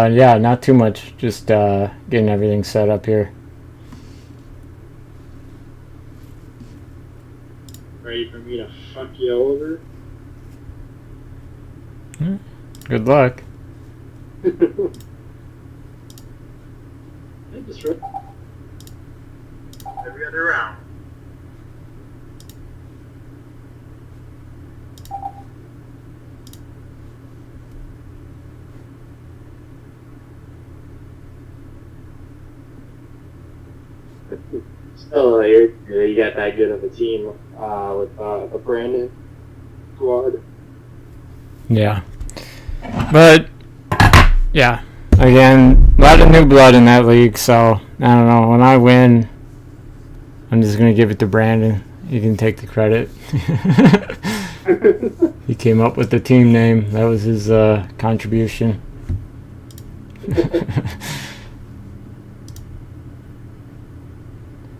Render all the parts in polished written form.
Yeah, not too much. Just getting everything set up here. Ready for me to fuck you over? Good luck. Just every other round. Still, you got that good of a team with the Brandon squad. Yeah. But, yeah. Again, a lot of new blood in that league, so I don't know. When I win, I'm just going to give it to Brandon. He can take the credit. He came up with the team name. That was his contribution.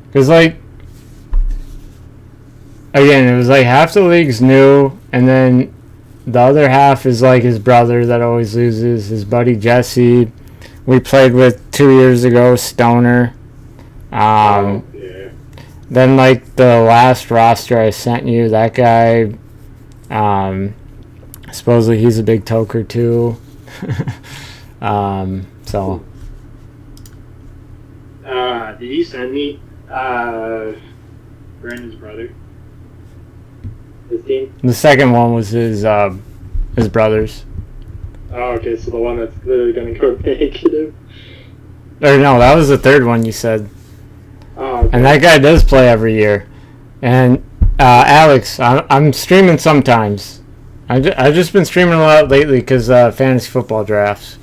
Because, like, again, it was like half the league's new, and then the other half is like his brother that always loses, his buddy Jesse. We played with 2 years ago, Stoner. Yeah. Then, like, the last roster I sent you, that guy, supposedly he's a big toker too. So. Did you send me Brandon's brother? His team? The second one was his brother's. Oh, okay, so the one that's literally going to go negative. Or no, that was the third one you said. Oh, okay. And that guy does play every year. And Alex, I'm streaming sometimes. I've just been streaming a lot lately because fantasy football drafts.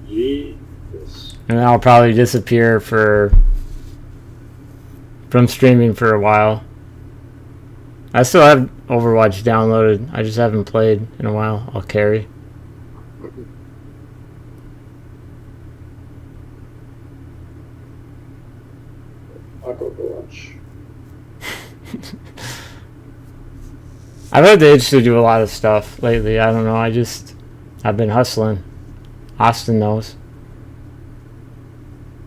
Jesus. And I'll probably disappear from streaming for a while. I still have Overwatch downloaded. I just haven't played in a while. I'll carry. Fuck Overwatch. I've had the itch to do a lot of stuff lately. I don't know. I've been hustling. Austin knows.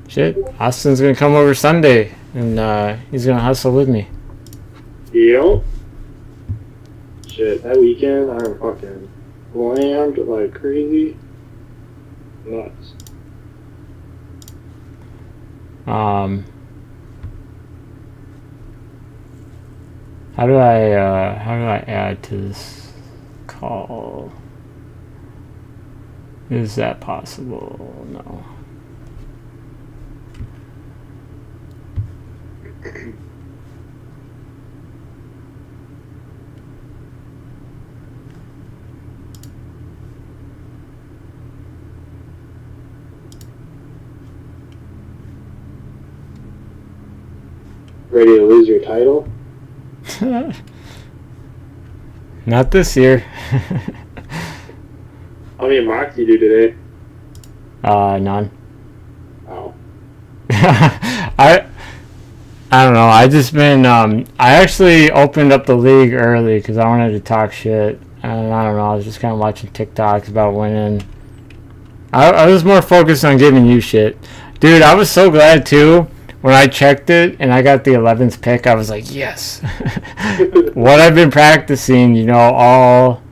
Shit, Austin's gonna come over Sunday, and he's gonna hustle with me. Yep. Shit, that weekend I'm fucking slammed like crazy. Nuts. How do I add to this call? Is that possible? No. Ready to lose your title? Not this year. How many mocks you do today? None. Oh. I don't know. I just been I actually opened up the league early because I wanted to talk shit, and I don't know. I was just kind of watching TikToks about winning. I was more focused on giving you shit, dude. I was so glad too when I checked it and I got the 11th pick. I was like, yes. What I've been practicing, all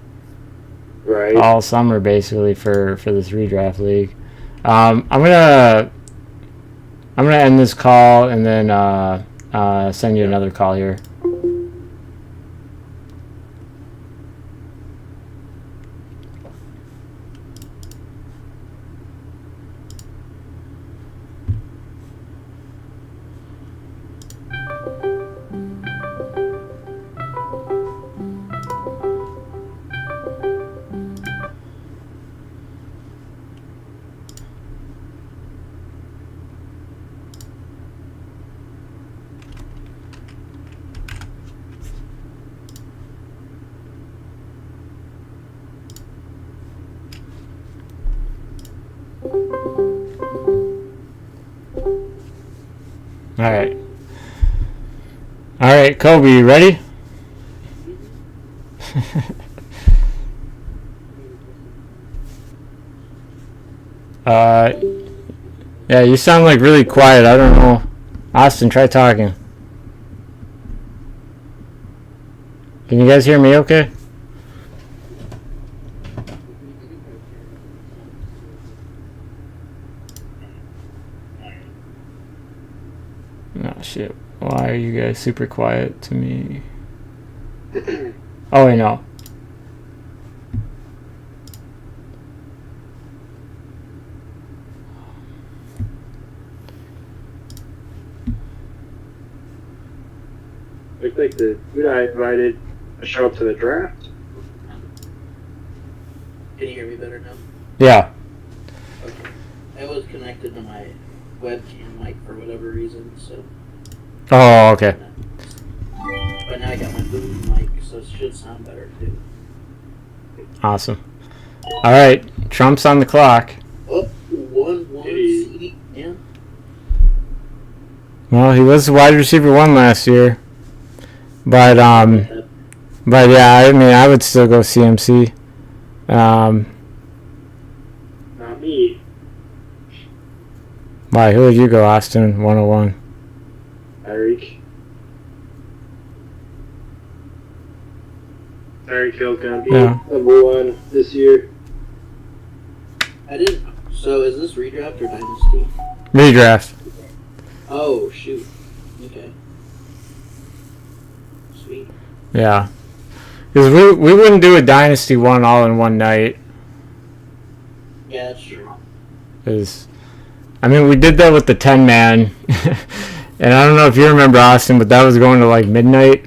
summer basically for this redraft league. I'm gonna end this call and then send you another call here. Alright. Alright, Coby, you ready? Yeah, you sound like really quiet. I don't know. Austin, try talking. Can you guys hear me okay? Oh shit. Why are you guys super quiet to me? Oh, wait, no. Looks like the dude I invited to show up to the draft. Can you hear me better now? Yeah. Okay. I was connected to my webcam mic for whatever reason, so. Oh, okay. But now I got my boom mic, so it should sound better too. Awesome. Alright, Trump's on the clock. Oh, 1-1 CD, yeah. Well, he was the wide receiver 1 last year. But yeah, I mean, I would still go CMC. Not me. Why? Who would you go, Austin? 101. Tyreek. Tyreek Hill's gonna be number 1 this year. I didn't. So is this redraft or dynasty? Redraft. Oh shoot. Okay. Sweet. Yeah. Because we wouldn't do a Dynasty one all in one night. Yeah, that's true. Because, I mean, we did that with the 10-man. And I don't know if you remember, Austin, but that was going to like midnight.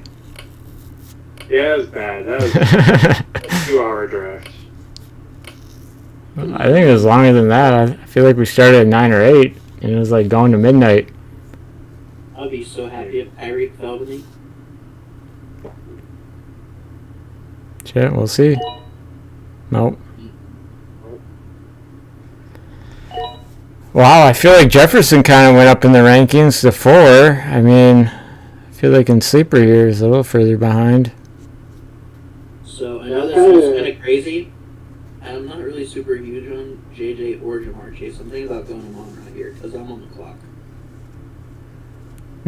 Yeah, that was bad. That was a 2-hour draft. I think it was longer than that. I feel like we started at 9 or 8, and it was like going to midnight. I'd be so happy if Tyreek fell to me. Shit, we'll see. Nope. Wow, I feel like Jefferson kind of went up in the rankings to 4. I mean, I feel like in sleeper here is a little further behind. So I know this is kind of crazy. I'm not really super huge on JJ or Jamar Chase. I'm thinking about going them on right here because I'm on the clock.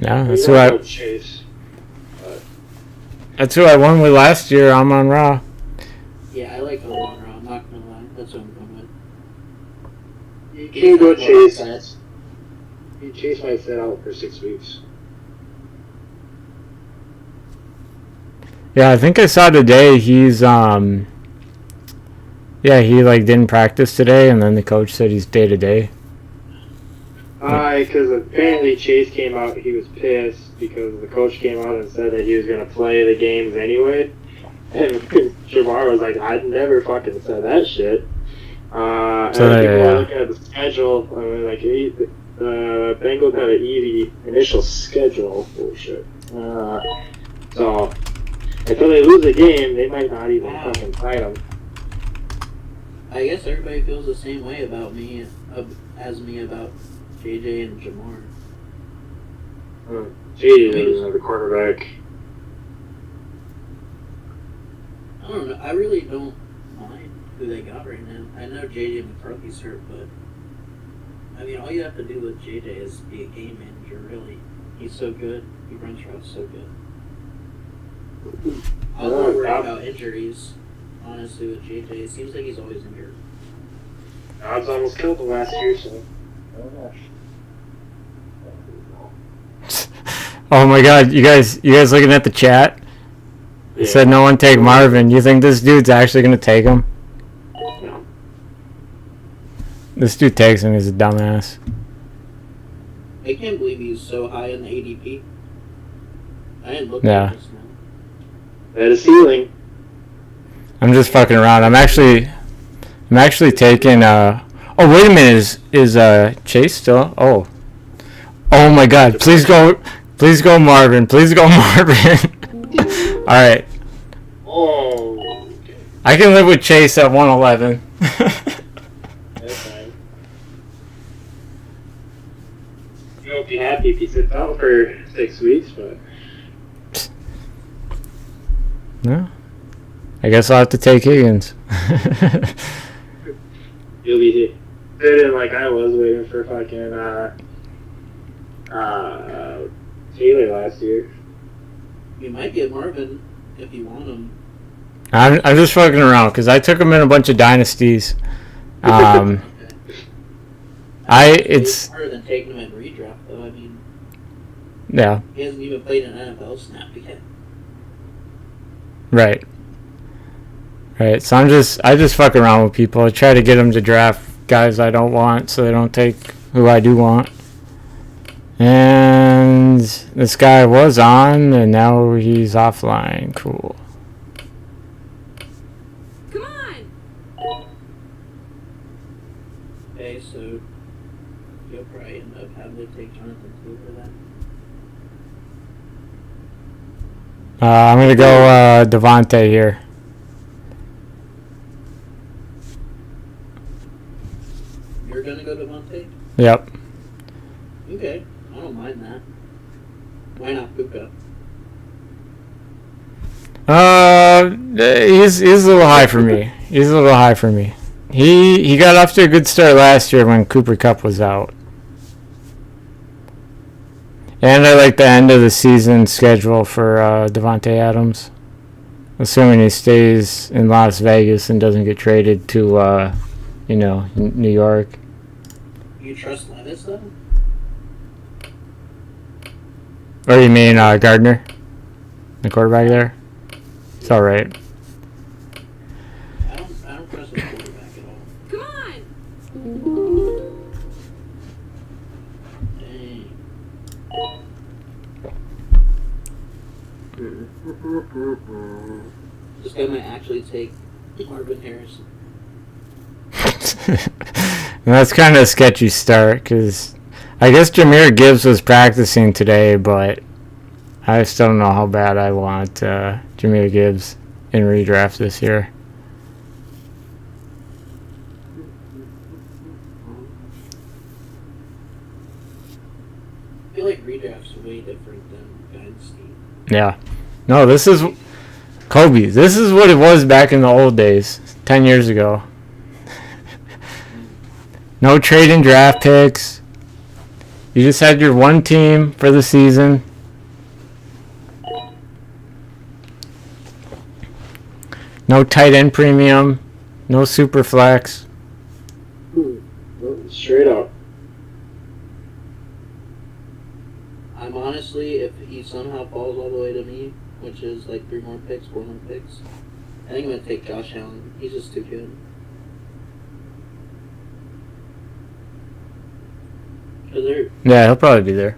Yeah, that's who I. Chase. That's who I won with last year. I'm on Raw. Yeah, I like Amon Ra. I'm not gonna lie. That's what I'm going with. You can't go Chase. Chase might sit out for 6 weeks. Yeah, I think I saw today he's yeah, he like didn't practice today, and then the coach said he's day to day. Because apparently Chase came out, he was pissed because the coach came out and said that he was going to play the games anyway. And Jamar was like, I never fucking said that shit. And So, people yeah. were looking at the schedule, I mean, like, the Bengals had an easy initial schedule. Bullshit. So, until they lose the game, they might not even fucking fight them. I guess everybody feels the same way about me as me about JJ and Jamar. JJ is another quarterback. I don't know. I really don't mind who they got right now. I know JJ McCarthy's hurt, but I mean, all you have to do with JJ is be a game manager. Really, he's so good. He runs routes so good. I was not worried about injuries, honestly, with JJ. It seems like he's always injured. Odds almost killed him last year, so. Oh my God, you guys looking at the chat? It said no one take Marvin. You think this dude's actually gonna take him? No. This dude takes him. He's a dumbass. I can't believe he's so high in the ADP. I didn't look Yeah. at this now. At a ceiling. I'm just fucking around. I'm actually taking. Oh wait a minute. Is Chase still? Oh my God! Please go Marvin. Please go Marvin. All right. Oh. Okay. I can live with Chase at 111. That's fine. You won't be happy if he sits out for 6 weeks, but No. I guess I'll have to take Higgins. you'll be sitting like I was waiting for fucking Taylor last year. You might get Marvin if you want him. I'm just fucking around because I took him in a bunch of dynasties. Okay. It's harder than taking him in redraft, though. I mean, yeah, he hasn't even played an NFL snap yet. right. So I just fuck around with people. I try to get them to draft guys I don't want, so they don't take who I do want. And this guy was on, and now he's offline. Cool. Come on! Okay, so you'll probably end up having to take Jonathan too for that. I'm gonna go Devontae here. You're gonna go to Devontae? Yep. Okay, I don't mind that. Why not Puka? He's a little high for me. He got off to a good start last year when Cooper Kupp was out. And I like the end of the season schedule for Devontae Adams. Assuming he stays in Las Vegas and doesn't get traded to, New York. You trust Levis though? Or you mean Gardner? The quarterback there? It's alright. I don't trust the quarterback at all. Come on! Dang. This guy might actually take Marvin Harrison. And that's kind of a sketchy start because I guess Jahmyr Gibbs was practicing today, but I still don't know how bad I want Jahmyr Gibbs in redraft this year. I feel like redraft's way different than Dynasty. Yeah. No, this is Coby. This is what it was back in the old days, 10 years ago. No trading draft picks. You just had your one team for the season. No tight end premium. No super flex. Straight up. I'm honestly, if he somehow falls all the way to me, which is like 4 more picks, I think I'm gonna take Josh Allen. He's just too good. Yeah, he'll probably be there.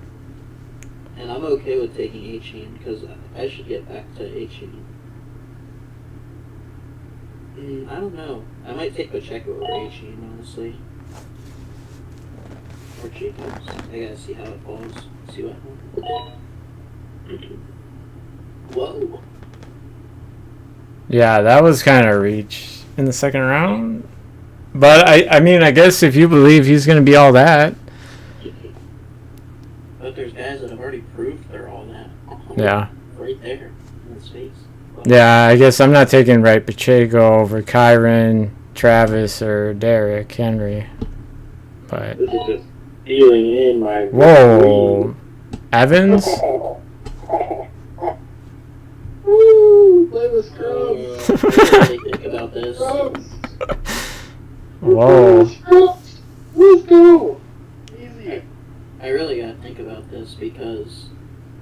And I'm okay with taking A-Chain because I should get back to A-Chain. I don't know. I might take Pacheco over A-Chain, honestly. Or Jacobs. I gotta see how it falls. See what happens. Whoa. Yeah, that was kind of a reach in the second round. But I mean, I guess if you believe he's going to be all that. But there's guys that have already proved they're all that. Yeah. Right there in his face. Yeah, I guess I'm not taking Right Pacheco over Kyron, Travis, or Derrick Henry. But This is just feeling in my. whoa, Evans? Woo! Play with Scrubs. Really think about this. Scrubs. Whoa. Scrubs. Let's go. Easy. I really gotta think about this because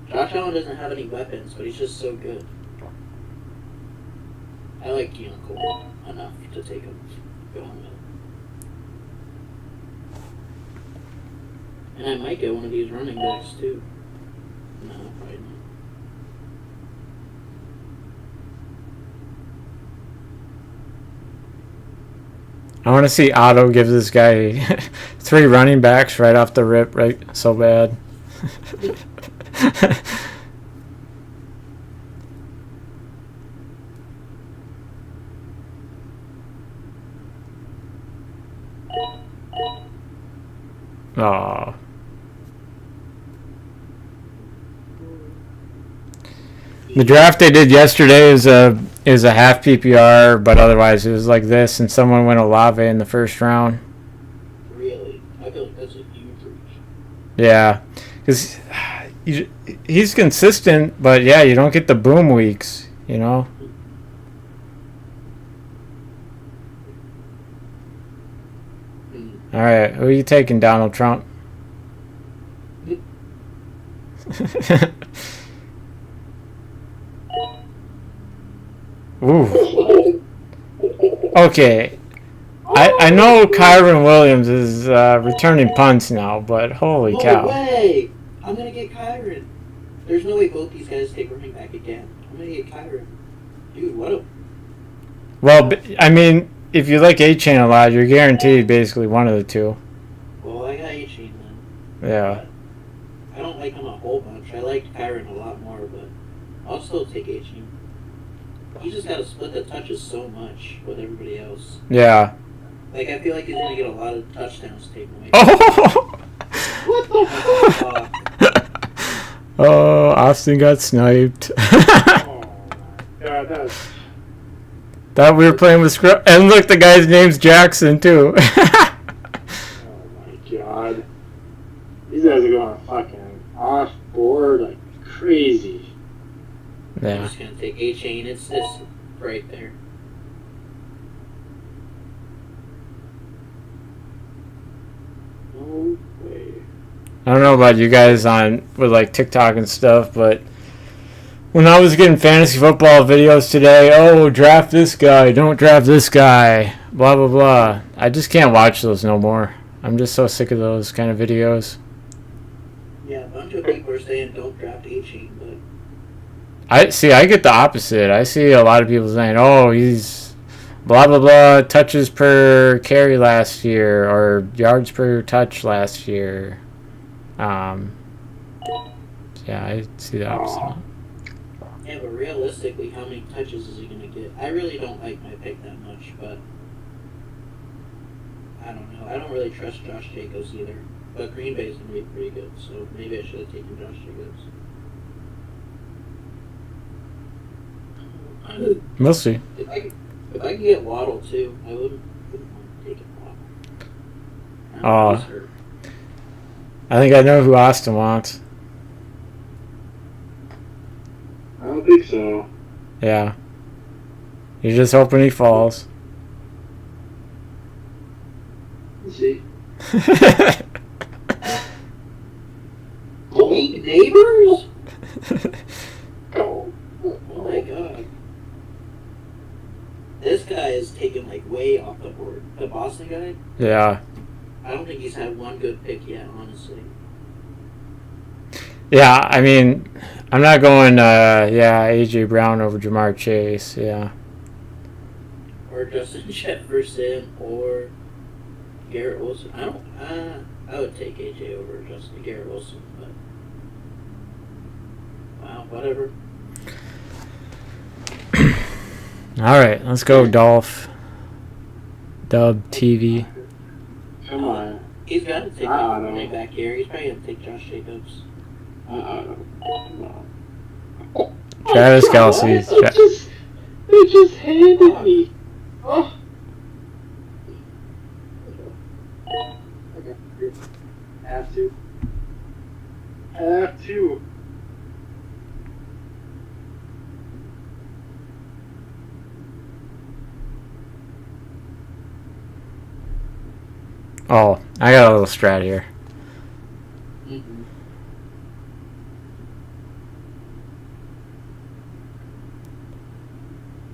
Josh Allen doesn't have any weapons, but he's just so good. I like Keelan Cole enough to take him going with. And I might get one of these running backs too. No, probably not. I want to see Otto give this guy 3 running backs right off the rip, right? So bad. Oh. The draft they did yesterday is a half PPR, but otherwise it was like this, and someone went Olave in the first round. Really? I feel like that's a huge reach. Yeah, because he's consistent, but yeah, you don't get the boom weeks, you know. All right, who are you taking, Donald Trump? Ooh. Okay. I know Kyron Williams is returning punts now, but holy cow. No way! I'm gonna get Kyron. There's no way both these guys take running back again. I'm gonna get Kyron. Dude, what a... Well, I mean, if you like A-Chain a lot, you're guaranteed basically one of the two. Well, I got A-Chain then. Yeah. I don't like him a whole bunch. I liked Kyron a lot more, but I'll still take A-Chain. He just gotta split the touches so much with everybody else. Yeah. Like, I feel like he's gonna get a lot of touchdowns taken away. Oh! What the fuck? Oh, Austin got sniped. Oh my god, that's... Thought we were playing with Scrub. And look, the guy's name's Jackson, too. Oh my god. These guys are going fucking off board like crazy. I'm Yeah. just gonna take A-Chain. It's right there. No way. I don't know about you guys with like TikTok and stuff, but when I was getting fantasy football videos today, oh, draft this guy, don't draft this guy, blah, blah, blah. I just can't watch those no more. I'm just so sick of those kind of videos. Yeah, a bunch of people are saying don't draft A-Chain, but I get the opposite. I see a lot of people saying, oh, he's blah, blah, blah, touches per carry last year or yards per touch last year. Yeah, I see the opposite. yeah, but realistically, how many touches is he gonna get? I really don't like my pick that much, but I don't know. I don't really trust Josh Jacobs either. But Green Bay's gonna be pretty good, so maybe I should have taken Josh Jacobs. We'll see. If I could get Waddle too, I wouldn't mind taking Waddle. Oh. I think I know who Austin wants. I don't think so. Yeah. You're just hoping he falls. Let's see. Blake Neighbors? Oh. Oh my god. This guy is taken like way off the board. The Boston guy? Yeah. I don't think he's had one good pick yet, honestly. Yeah, I mean, I'm not going, A.J. Brown over Jamar Chase, yeah. Or Justin Jefferson or Garrett Wilson. I would take AJ over Justin Garrett Wilson, but wow, whatever. All right, let's go, Dolph. Dub TV. Come on. He's got to take I like don't know. running back here. He's probably gonna take Josh Jacobs. Come Travis on. Kelce. What? They just handed me. Oh. Okay. Have to. Have to. Oh, I got a little strat here. Mm-hmm.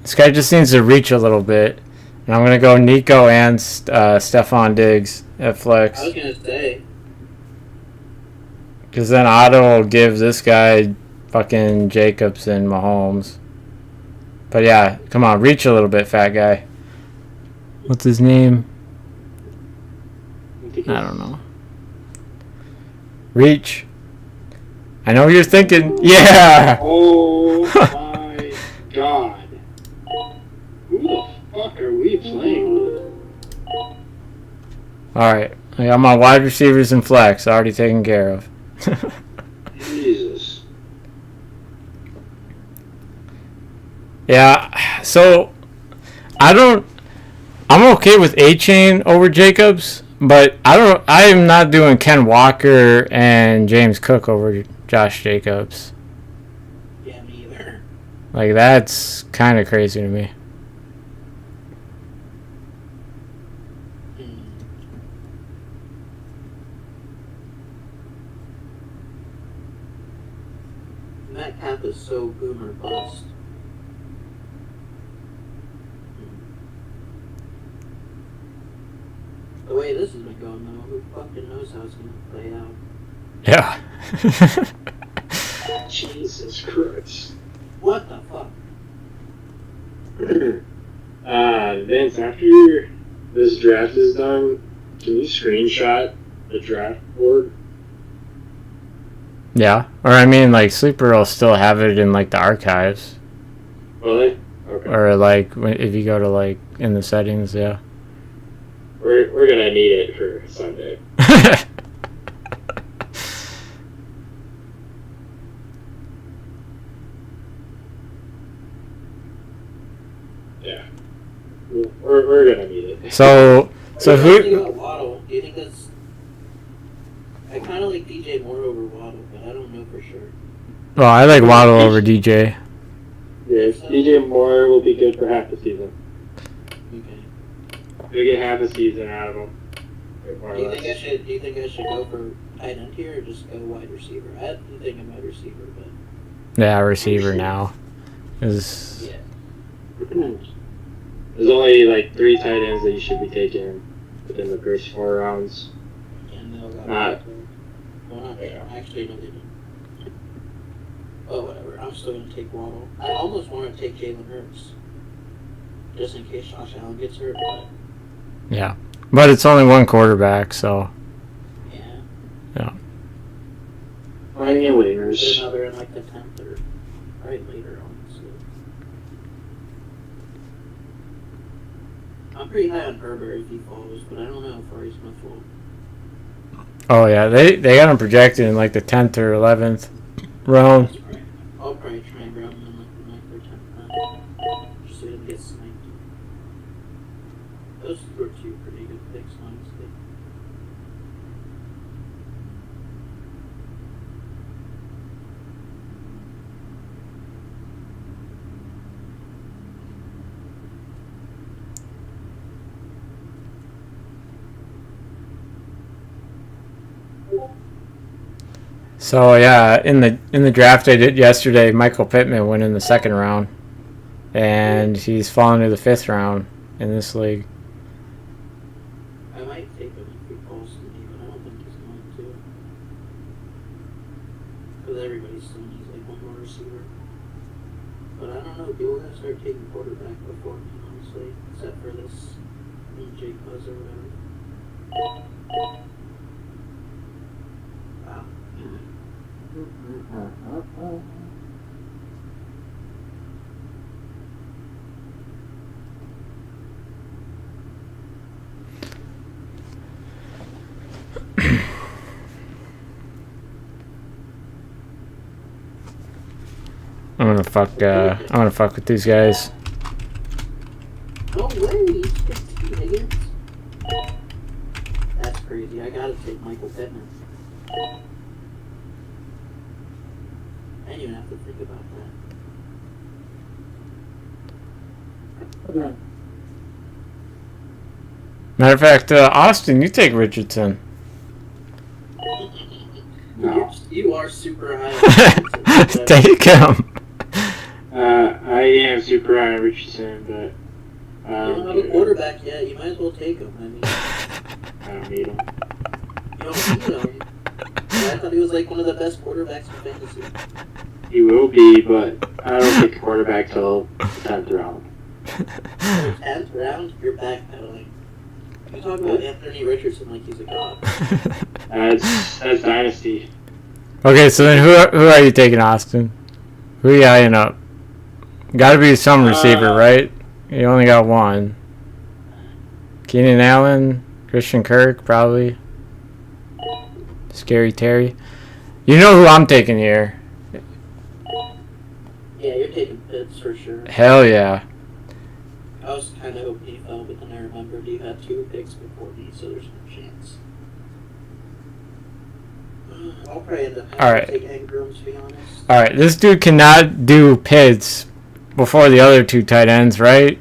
This guy just needs to reach a little bit. And I'm going to go Nico and Stephon Diggs at flex. I was gonna say. Because then Otto will give this guy fucking Jacobs and Mahomes. But yeah, come on, reach a little bit, fat guy. What's his name? I don't know. Reach. I know what you're thinking. Yeah! Oh my god. Who the fuck are we playing with? Alright. I got my wide receivers and flex already taken care of. Jesus. Yeah. So I don't. I'm okay with A-Chain over Jacobs, but I am not doing Ken Walker and James Cook over Josh Jacobs. Yeah, me either. Like that's kind of crazy to me. Metcalf is so boomer bust. The way this has been going, though, who fucking knows how it's going to play out? Yeah. Jesus Christ. What the fuck? Vince, after this draft is done, can you screenshot the draft board? Yeah. Or I mean, like Sleeper will still have it in like the archives. Really? Okay. Or like if you go to like in the settings, yeah. We're gonna need it for Sunday. Yeah. We're gonna need it. So What do you who? think about Waddle? Do you think that's... I kind of like DJ more over Waddle, but I don't know for sure. Well, I like Waddle over DJ. Yes, DJ Moore will be good for half the season. Okay. We'll get half a season out of him. Do you think I should go for tight end here or just go wide receiver? I didn't think I'm wide receiver, but Yeah, receiver now. Is yeah. There's only like 3 tight ends that you should be taking within the first 4 rounds. And they'll go. Not. Well, not actually, no, they didn't. Oh, whatever. I'm still gonna take Waddle. I almost want to take Jalen Hurts, just in case Josh Allen gets hurt. But yeah, but it's only one quarterback, so yeah. Finding a There's winners. another in like the 10th or right later, honestly. I'm pretty high on Herbert if he falls, but I don't know if Ari Smith will. Oh yeah, they got him projected in like the 10th or 11th round. That's right. I'll probably try and grab him in like the 9th or 10th round, just so he doesn't get sniped. Those were 2 pretty good picks, honestly. So yeah, in the draft I did yesterday, Michael Pittman went in the 2nd round, and he's fallen to the 5th round in this league. I might take him if he falls to me, but I don't think he's going to. Because everybody's saying he's like one more receiver. But I don't know, people are going to start taking quarterback before me, honestly. Except for this Jake Buzz or whatever. Wow. I'm gonna fuck with these guys. No way! He's 15 Higgins. That's crazy. I gotta take Michael Pittman. I didn't even have to think about that. Matter of fact, Austin, you take Richardson. No. You are super high on Richardson. Take him. I am super high on Richardson, but You don't have a quarterback yet. You might as well take him. I mean, I don't need him. you don't need him. I thought he was like one of the best quarterbacks in fantasy. He will be, but I don't pick a quarterback till the 10th round. 10th round, you're backpedaling. You talk about Anthony Richardson like he's a god. That's dynasty. Okay, so then who are you taking, Austin? Who are you eyeing up? Got to be some receiver, right? You only got one. Keenan Allen, Christian Kirk, probably. Scary Terry. You know who I'm taking here? Yeah, you're taking Pitts for sure. Hell yeah. I was kind of hoping he fell, but then I remembered you had 2 picks before me, so there's no chance. I'll probably end up having to take Ingram, to be honest. Alright, this dude cannot do Pitts before the other 2 tight ends, right?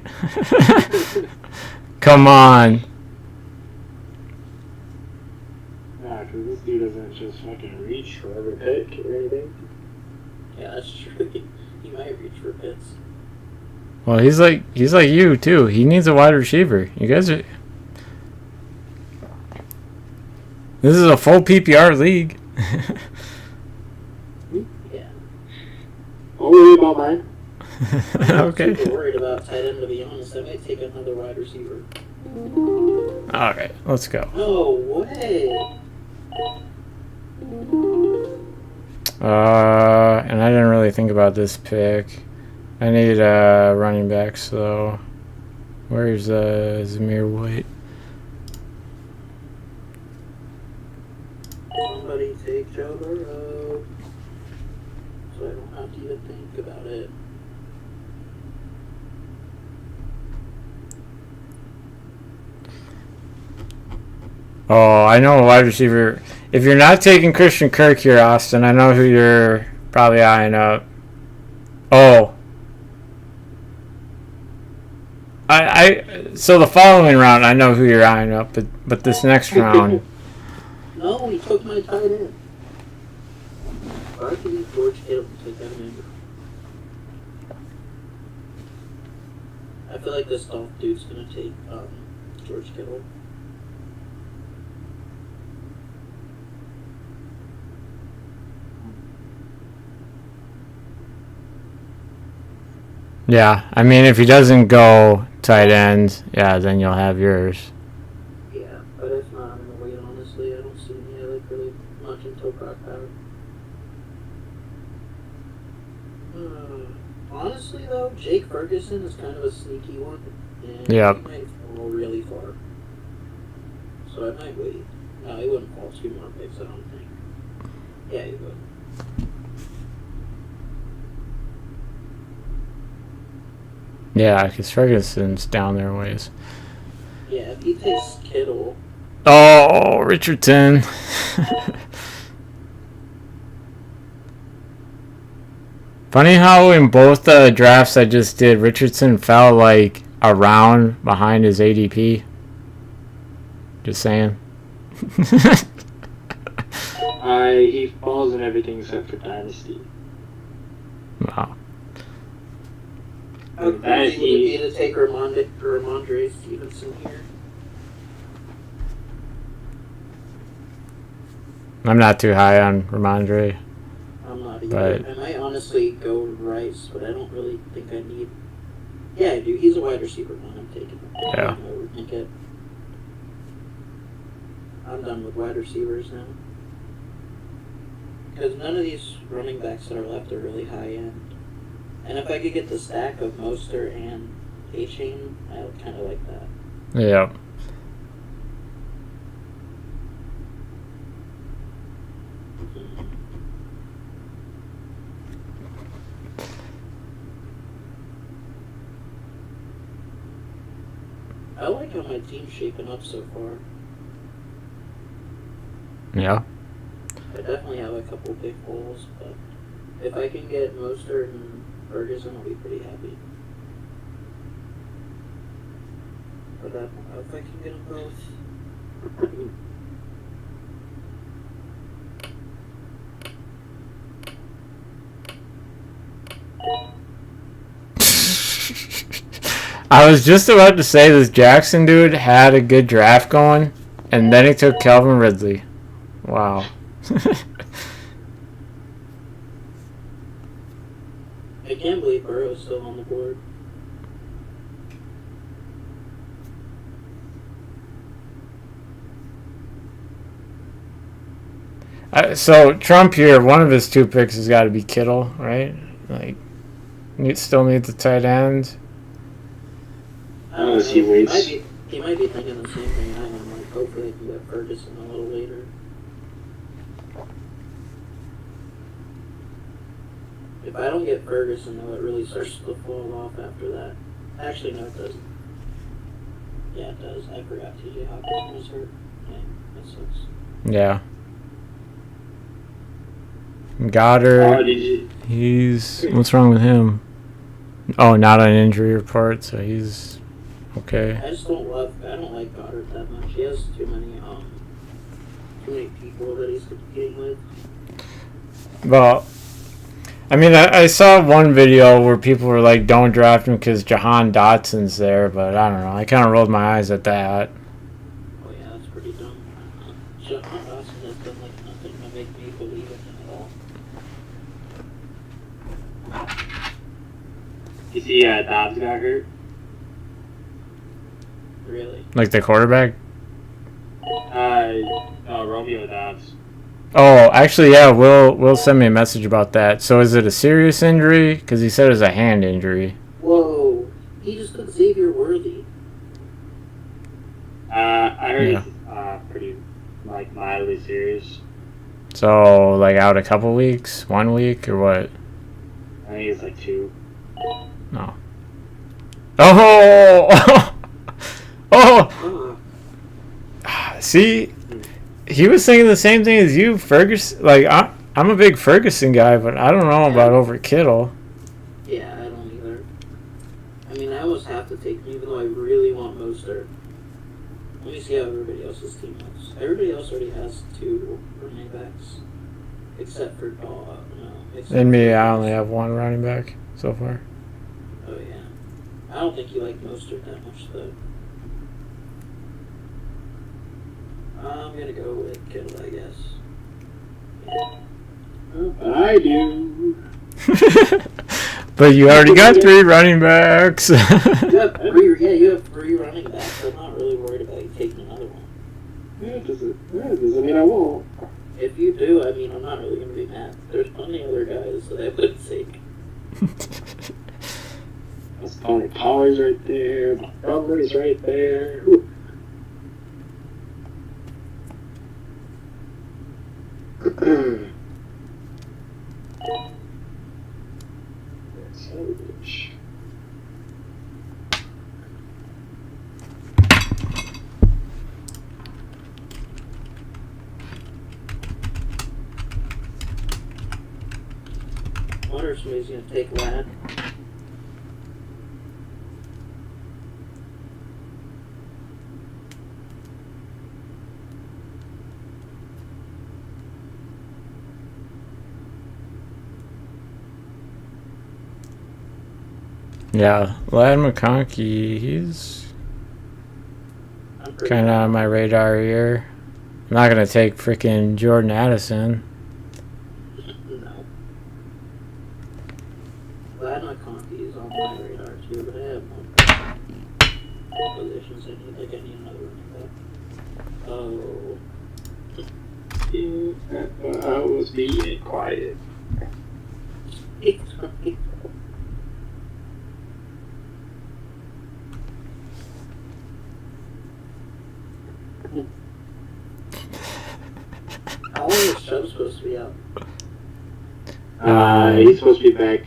Come on. Nah, because this dude doesn't just fucking reach for every pick or anything. Yeah, that's true. He might reach for Pitts. Well, he's like you too. He needs a wide receiver. You guys are. This is a full PPR league. Yeah. Don't worry about mine. I'm not Okay. super worried about tight end, to be honest. I might take another wide receiver. Alright, let's go. No way! And I didn't really think about this pick. I need running backs though. Where's Zamir White? Somebody take Joe Burrow. So I don't have to even think about it. Oh, I know a wide receiver. If you're not taking Christian Kirk here, Austin, I know who you're probably eyeing up. Oh. So the following round, I know who you're eyeing up, but this next round. No, he took my tight end. Why can you George Kittle take that member? I feel like this Dolph dude's gonna take George Kittle. Yeah, I mean, if he doesn't go tight end, yeah, then you'll have yours. Yeah, but if not, I'm gonna wait. Honestly, I don't see any like really much until Brock Power. Honestly, though, Jake Ferguson is kind of a sneaky one, and Yep. he might fall really far. So I might wait. No, he wouldn't fall 2 more picks, I don't think. Yeah, he would. Yeah, because Ferguson's down there ways. Yeah, if he takes Kittle, Oh, Richardson. Funny how in both the drafts I just did, Richardson fell like a round behind his ADP. Just saying. He falls in everything except for Dynasty. Wow. how crazy would it be to take Ramondre Stevenson here? I'm not too high on Ramondre. I'm not either. But- I might honestly go Rice, but I don't really think I need. Yeah, I do. He's a wide receiver one. I'm taking him. Yeah. I don't overthink it. I'm done with wide receivers now. Because none of these running backs that are left are really high end. And if I could get the stack of Mostert and A-Chain, I would kind of like that. Yeah. I like how my team's shaping up so far. Yeah. I definitely have a couple big holes, but if I can get Mostert and Ferguson, I'll be pretty happy. But if I can get them both. I was just about to say this Jackson dude had a good draft going, and then he took Calvin Ridley. Wow. I can't believe Burrow's still on the board. So Trump here, one of his 2 picks has got to be Kittle, right? Like, still need the tight end. Unless he waits. He might be thinking the same thing I am. Like, hopefully I can get Ferguson a little later. If I don't get Ferguson, though, it really starts to fall off after that. Actually, no, it doesn't. Yeah, it does. I forgot TJ Hawkins was hurt. Yeah, that sucks. Yeah. Goddard, did you? he's... What's wrong with him? Oh, not on injury report, so he's okay. I just don't love. I don't like Goddard that much. He has too many people that he's competing with. Well, I mean, I saw one video where people were like, don't draft him because Jahan Dotson's there, but I don't know. I kind of rolled my eyes at that. Oh yeah, that's pretty dumb. Jahan Dotson has done like nothing to make me believe in him at all. You see, Dobbs got hurt. Really? Like the quarterback? Romeo Dobbs. Oh, actually, yeah, Will send me a message about that. So is it a serious injury? Because he said it was a hand injury. Whoa, he just got Xavier Worthy. I heard Yeah. it's pretty, like, mildly serious. So, like, out a couple weeks? 1 week, or what? I think it's like 2. No. Oh! Oh! See? He was saying the same thing as you, Ferguson. Like, I'm a big Ferguson guy, but I don't know about over Kittle. Yeah, I don't either. I mean, I almost have to take him, even though I really want Mostert. Let me see how everybody else's team looks. Everybody else already has 2 running backs, except for And me, I only have 1 running back so far. Oh yeah, I don't think you like Mostert that much though. I'm gonna go with Kittle, I guess. Yeah. I do. But you already got 3 running backs. You have 3 running backs. I'm not really worried about you taking another one. Yeah, doesn't mean I won't. If you do, I mean, I'm not really gonna be mad. There's plenty of other guys that I would take. That's Tony Pollard's right there. Butler's right there. Ooh. Savage. I wonder if somebody's gonna take Lad. Yeah, Lad McConkey, he's kind of on my radar here. I'm not going to take freaking Jordan Addison. No. Lad McConkey is on my radar too, but I have more positions I need, like I need another running back. Oh. Yeah, I was being quiet. How long is Chubb supposed to be out? He's supposed to be back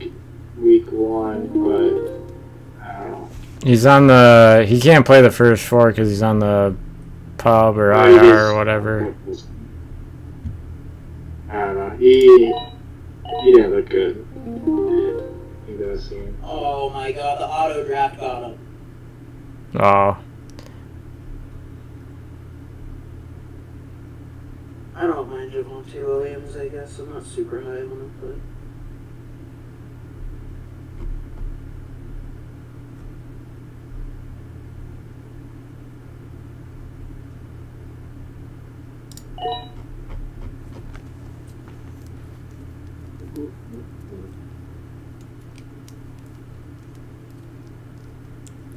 week 1, but I don't know. He's on the... He can't play the first 4 because he's on the pub or IR or whatever. I don't know. He didn't look good. He does seem. Oh my god, the auto draft got him. Oh. I don't mind Javonte Williams, I guess. I'm not super high on him, but...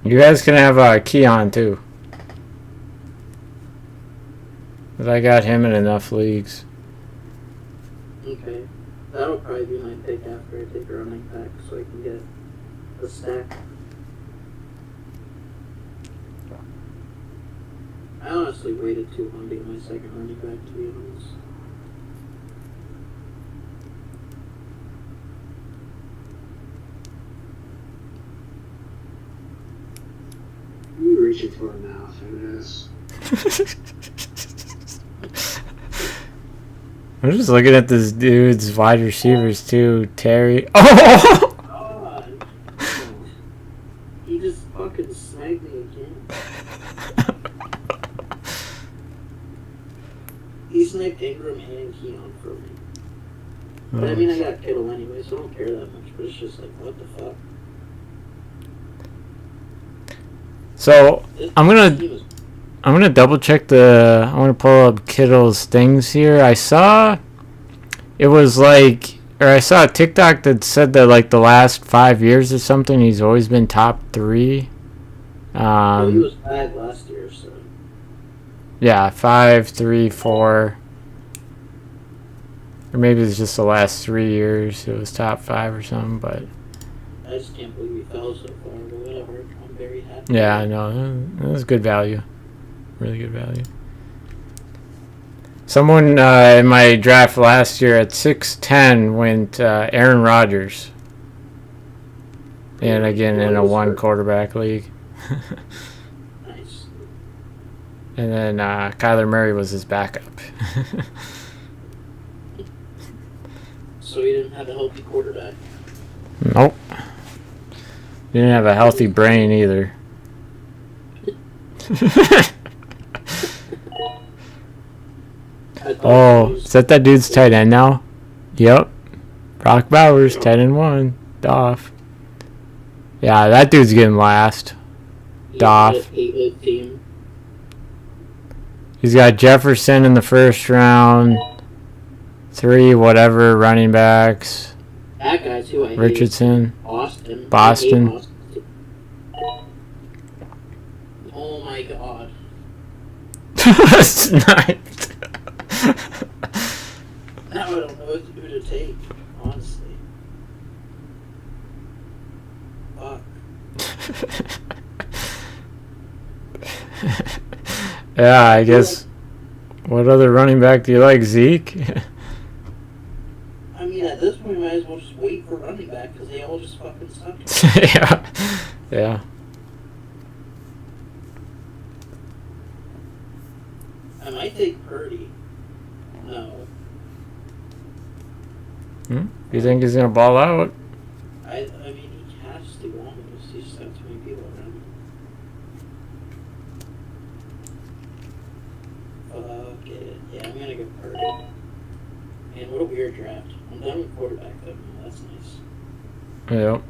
You guys can have Keon too. But I got him in enough leagues. Okay. That'll probably be my pick after I take a running back so I can get a stack. I honestly waited too long to get my second running back, to be honest. reaching for now, I guess. I'm just looking at this dude's wide receivers too. Terry. Oh! God. He just fucking sniped me again. He sniped Ingram and Keon for me. But I mean, I got Kittle anyway, so I don't care that much. But it's just like, what the fuck? So I'm gonna double check the. I'm gonna pull up Kittle's things here. I saw it was like, or I saw a TikTok that said that like the last 5 years or something, he's always been top 3. Well, he was bad last year, so. Yeah, 5, 3, 4, or maybe it's just the last 3 years it was top 5 or something. But I just can't believe he fell so far, but whatever. I'm very happy. yeah, I know that was good value, really good value. Someone in my draft last year at 6'10" went Aaron Rodgers. And again, in a 1 quarterback league. Nice. And then Kyler Murray was his backup. So he didn't have a healthy quarterback. Nope. He didn't have a healthy brain either. Oh, is that dude's tight end now? Yep. Brock Bowers, 10-1. Doff. Yeah, that dude's getting last. Doff. Team. He's got Jefferson in the first round. 3 whatever running backs. That guy's who I hate. Richardson. Boston. Boston. I hate Boston. Oh my god. Sniped. Now I don't know who to take, honestly. Fuck. Yeah, I guess. What other running back do you like? Zeke? I mean, at this point, we might as well just wait for running back because they all just fucking suck. Yeah. Yeah. I might take Purdy. No. You think he's going to ball out? I mean, he has to almost. He just have too many people around him. Fuck it. Yeah, I'm gonna go Purdy. Man, what a weird draft. I'm done with quarterback though. No, that's nice. Yep.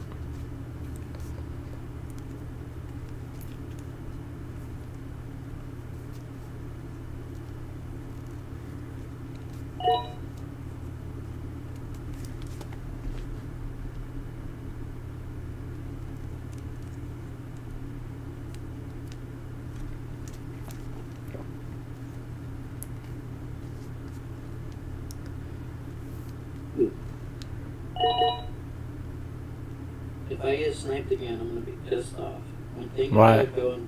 If I get sniped again, I'm gonna be pissed off. I'm thinking Why? about going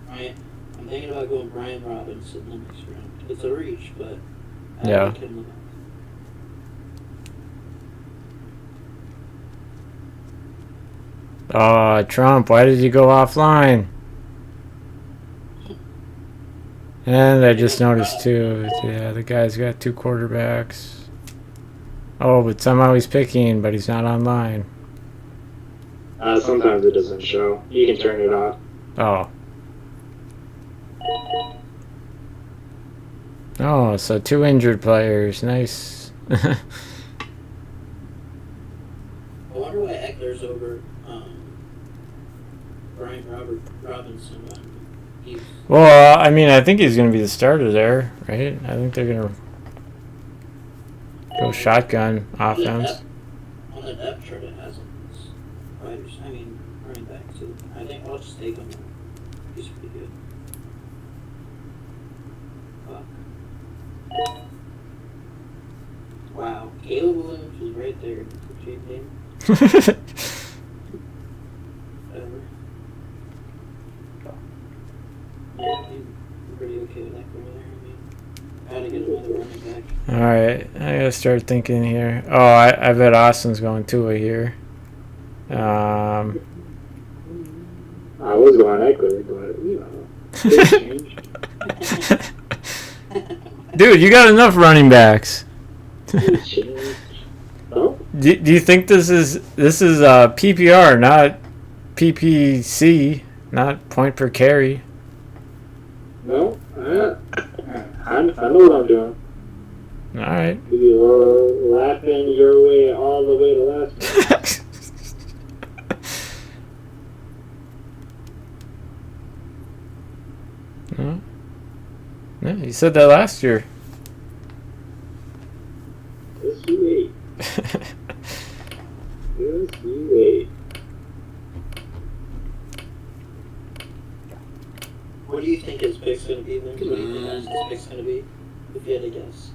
Brian Robinson in the next round. It's a reach, but I Yeah. like him enough. Oh, Trump, why did you go offline? And I just noticed too, yeah, the guy's got 2 quarterbacks. Oh, but somehow he's picking, but he's not online. Sometimes it doesn't show. You can turn it off. Oh. Oh, so 2 injured players. Nice. I wonder why Eckler's over Brian Robinson when he's Well, I mean, I think he's going to be the starter there, right? I think they're going to go shotgun offense. on the depth chart. It has him as wide receiver. I mean, running back too. I think I'll just take him. He's pretty good. Fuck. Wow, Caleb Williams was right there. Cheap name. Whatever. Yeah, I'm pretty okay with that going there. I mean, gotta get another running back. Alright, I got to start thinking here. Oh, I bet Austin's going Tua here. I was going Eckler, but you know. They changed. Dude, you got enough running backs. They changed. Oh? Do you think this is PPR, not PPC, not point per carry? No? I know what I'm doing. All right. You're laughing your way all the way to last week. No. Yeah, you said that last year. Yes, you ate. Yes, you ate. What do you think his pick's going to be, Vince? What do you think his pick's going to be? If you had to guess.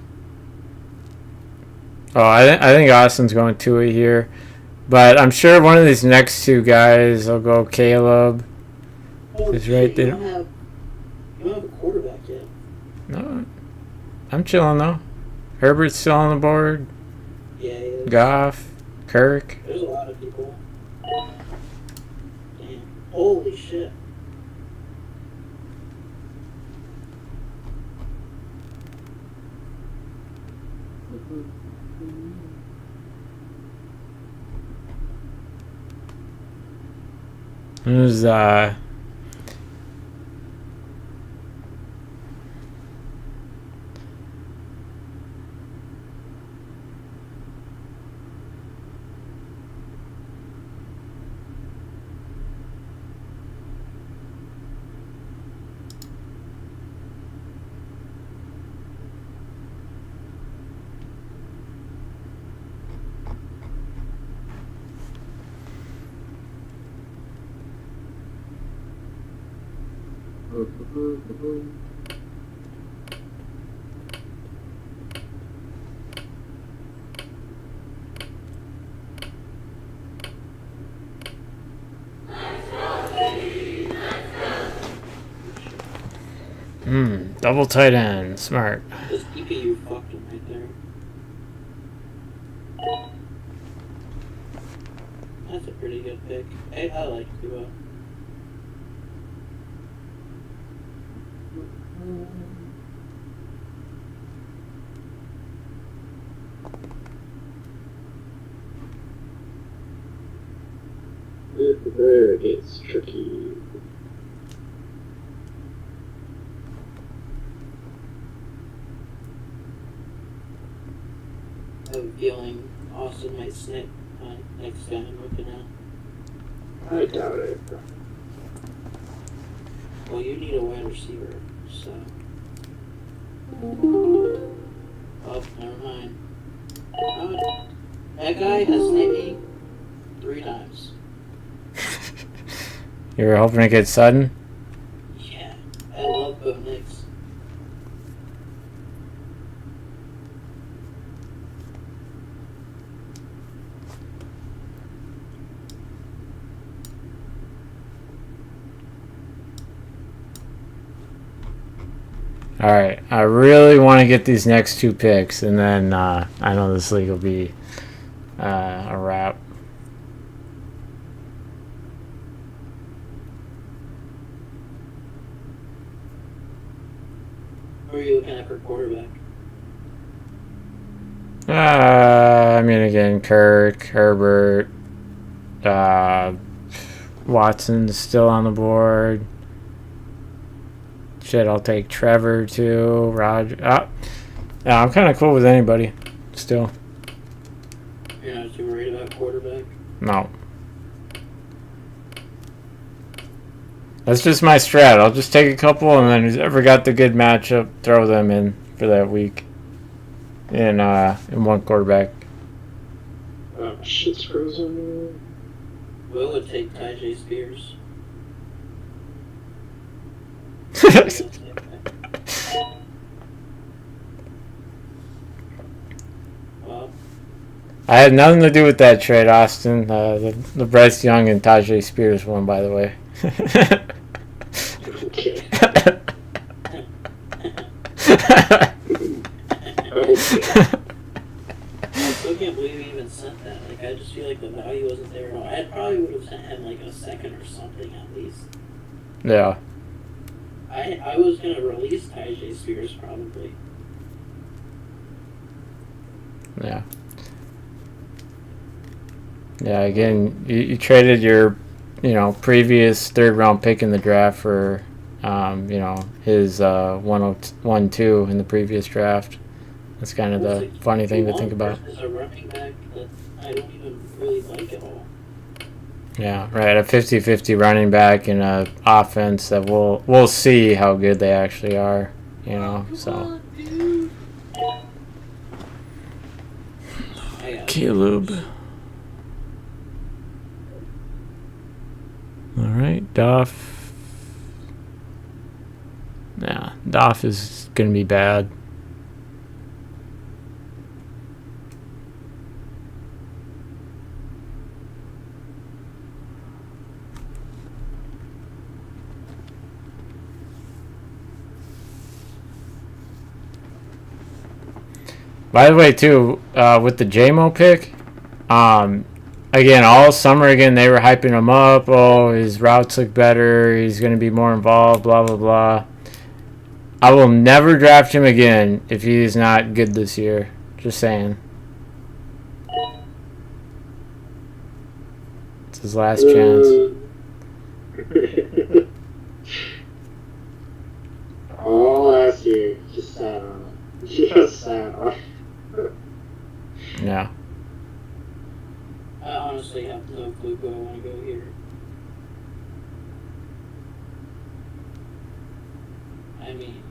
Oh, I think Austin's going Tua here, but I'm sure one of these next two guys will go Caleb. Oh, He's right there. You don't have a quarterback yet. No, I'm chilling though. Herbert's still on the board. Yeah, he is. Goff, Kirk. There's a lot of people. Damn. Holy shit. It was double tight end, smart. This DPU fucked him right there. That's a pretty good pick. I like Tua. There it gets tricky. I have a feeling Austin might snip next time I'm looking at. I doubt it. Well, you need a wide receiver, so. Oh, never mind. That guy has sniped me 3 times. You were hoping to get Sutton? Yeah, I love Bo Nix. Alright, I really want to get these next 2 picks, and then I know this league will be a wrap. Who are you looking at for quarterback? I mean, again, Kirk, Herbert, Watson's still on the board. Shit, I'll take Trevor too. Roger. Yeah, I'm kind of cool with anybody. Still. You're not too worried about quarterback? No. That's just my strat. I'll just take a couple, and then who's ever got the good matchup, throw them in for that week. In one quarterback. Shit's frozen. Will would take Tajay Spears. Well, I had nothing to do with that trade, Austin. The Bryce Young and Tajay Spears one, by the way. Okay. I still can't believe he even sent that. Like, I just feel like the value wasn't there at all. I probably would have sent him like a second or something at least. Yeah. I was gonna release Tyjae Spears probably. Yeah. Yeah, again, you traded your, previous third round pick in the draft for, his 101-2 in the previous draft. That's kind of the funny thing to think about. Is a running back that I don't even really like at all. Yeah, right. A 50-50 running back in a offense that we'll see how good they actually are. So. Caleb. All right, Duff. Yeah, Duff is gonna be bad. By the way, too, with the JMO pick, again, all summer, again, they were hyping him up. Oh, his routes look better. He's going to be more involved, blah, blah, blah. I will never draft him again if he is not good this year. Just saying. It's his last chance. All last year, just sat on it. Just sat on it. Yeah. I honestly have no clue who I want to go here. I mean...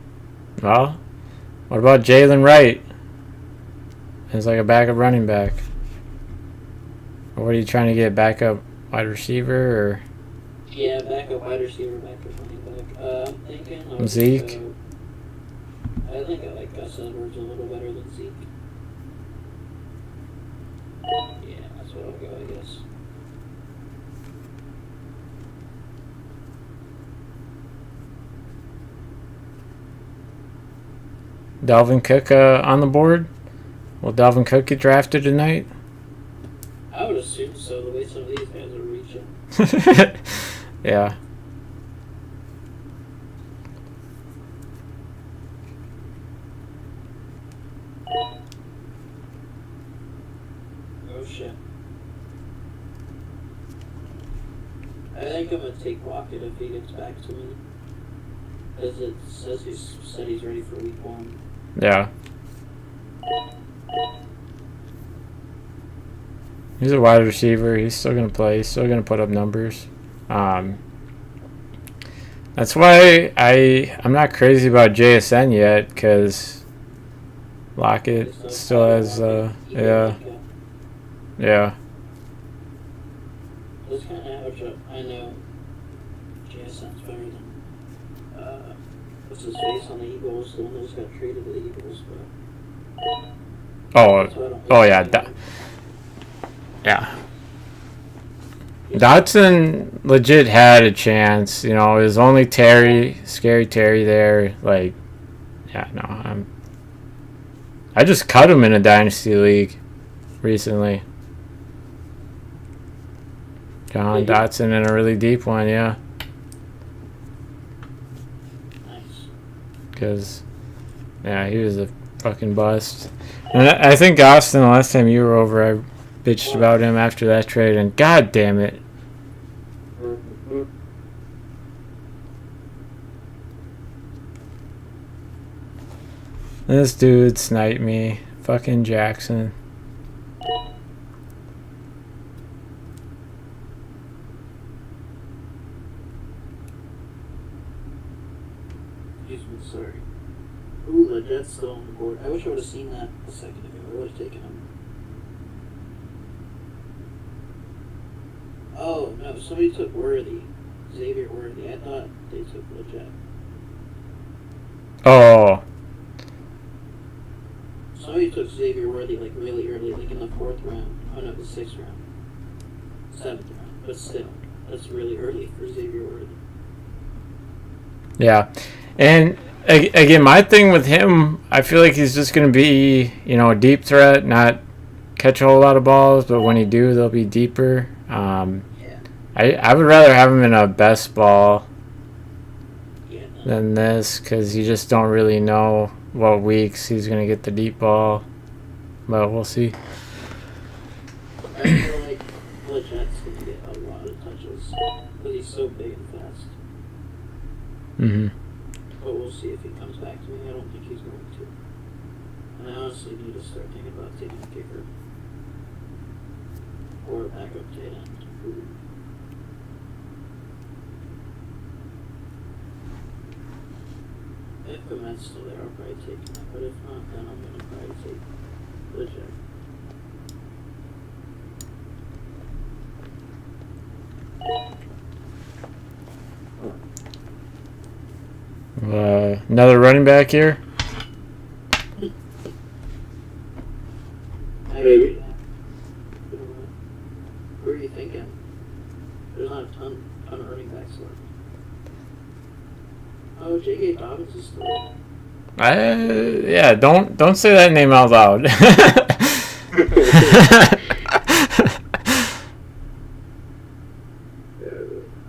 Well, what about Jalen Wright? He's like a backup running back. Or what are you trying to get? Backup wide receiver or? Yeah, backup wide receiver, backup running back. I'm thinking... Zeke? I think I like Gus Edwards a little better than Zeke. Yeah, that's what I'll go, I guess. Dalvin Cook on the board? Will Dalvin Cook get drafted tonight? I would assume so, the way some of these guys are reaching. Yeah. Oh shit. I think I'm gonna take Lockett if he gets back to me. As it says he's ready for week 1. Yeah. He's a wide receiver. He's still going to play. He's still going to put up numbers. That's why I'm not crazy about JSN yet, because Lockett still has, yeah. This kind of average up. I know JSN's better than, what's his face on the Eagles, the one that just got traded to the Eagles, but... Oh yeah. Yeah. Dotson legit had a chance. It was only scary Terry there. Like, yeah, no, I just cut him in a dynasty league recently. John Dotson in a really deep one, yeah. Nice. Because, yeah, he was a fucking bust. And I think Austin, the last time you were over, I bitched about him after that trade, and god damn it. This dude sniped me. Fucking Jackson. Excuse me, sorry. Ooh, the Jets still on the board. I wish I would have seen that a second ago. I would have taken him. Oh, no, somebody took Worthy. Xavier Worthy. I thought they took Legit. Oh. Somebody took Xavier Worthy, like, really early, like in the 4th round. Oh, no, the 6th round. 7th round. But still, that's really early for Xavier Worthy. Yeah. And, again, my thing with him, I feel like he's just going to be, a deep threat, not catch a whole lot of balls, but when he do, they'll be deeper. Yeah. I would rather have him in a best ball. Yeah, than this because you just don't really know what weeks he's going to get the deep ball. But we'll see. I feel like Legette's going to get a lot of touches because he's so big and fast. Mm-hmm. But we'll see if he comes back to me. I don't think he's going to. And I honestly need to start thinking about taking a kicker. Or a backup tight end. If Komet's still there, I'll probably take him. But if not, then I'm going to probably take Legette. Another running back here. Maybe. Who are you thinking? There's not a ton of running backs left. Oh, J.K. Dobbins is still there. Yeah, don't say that name out loud. That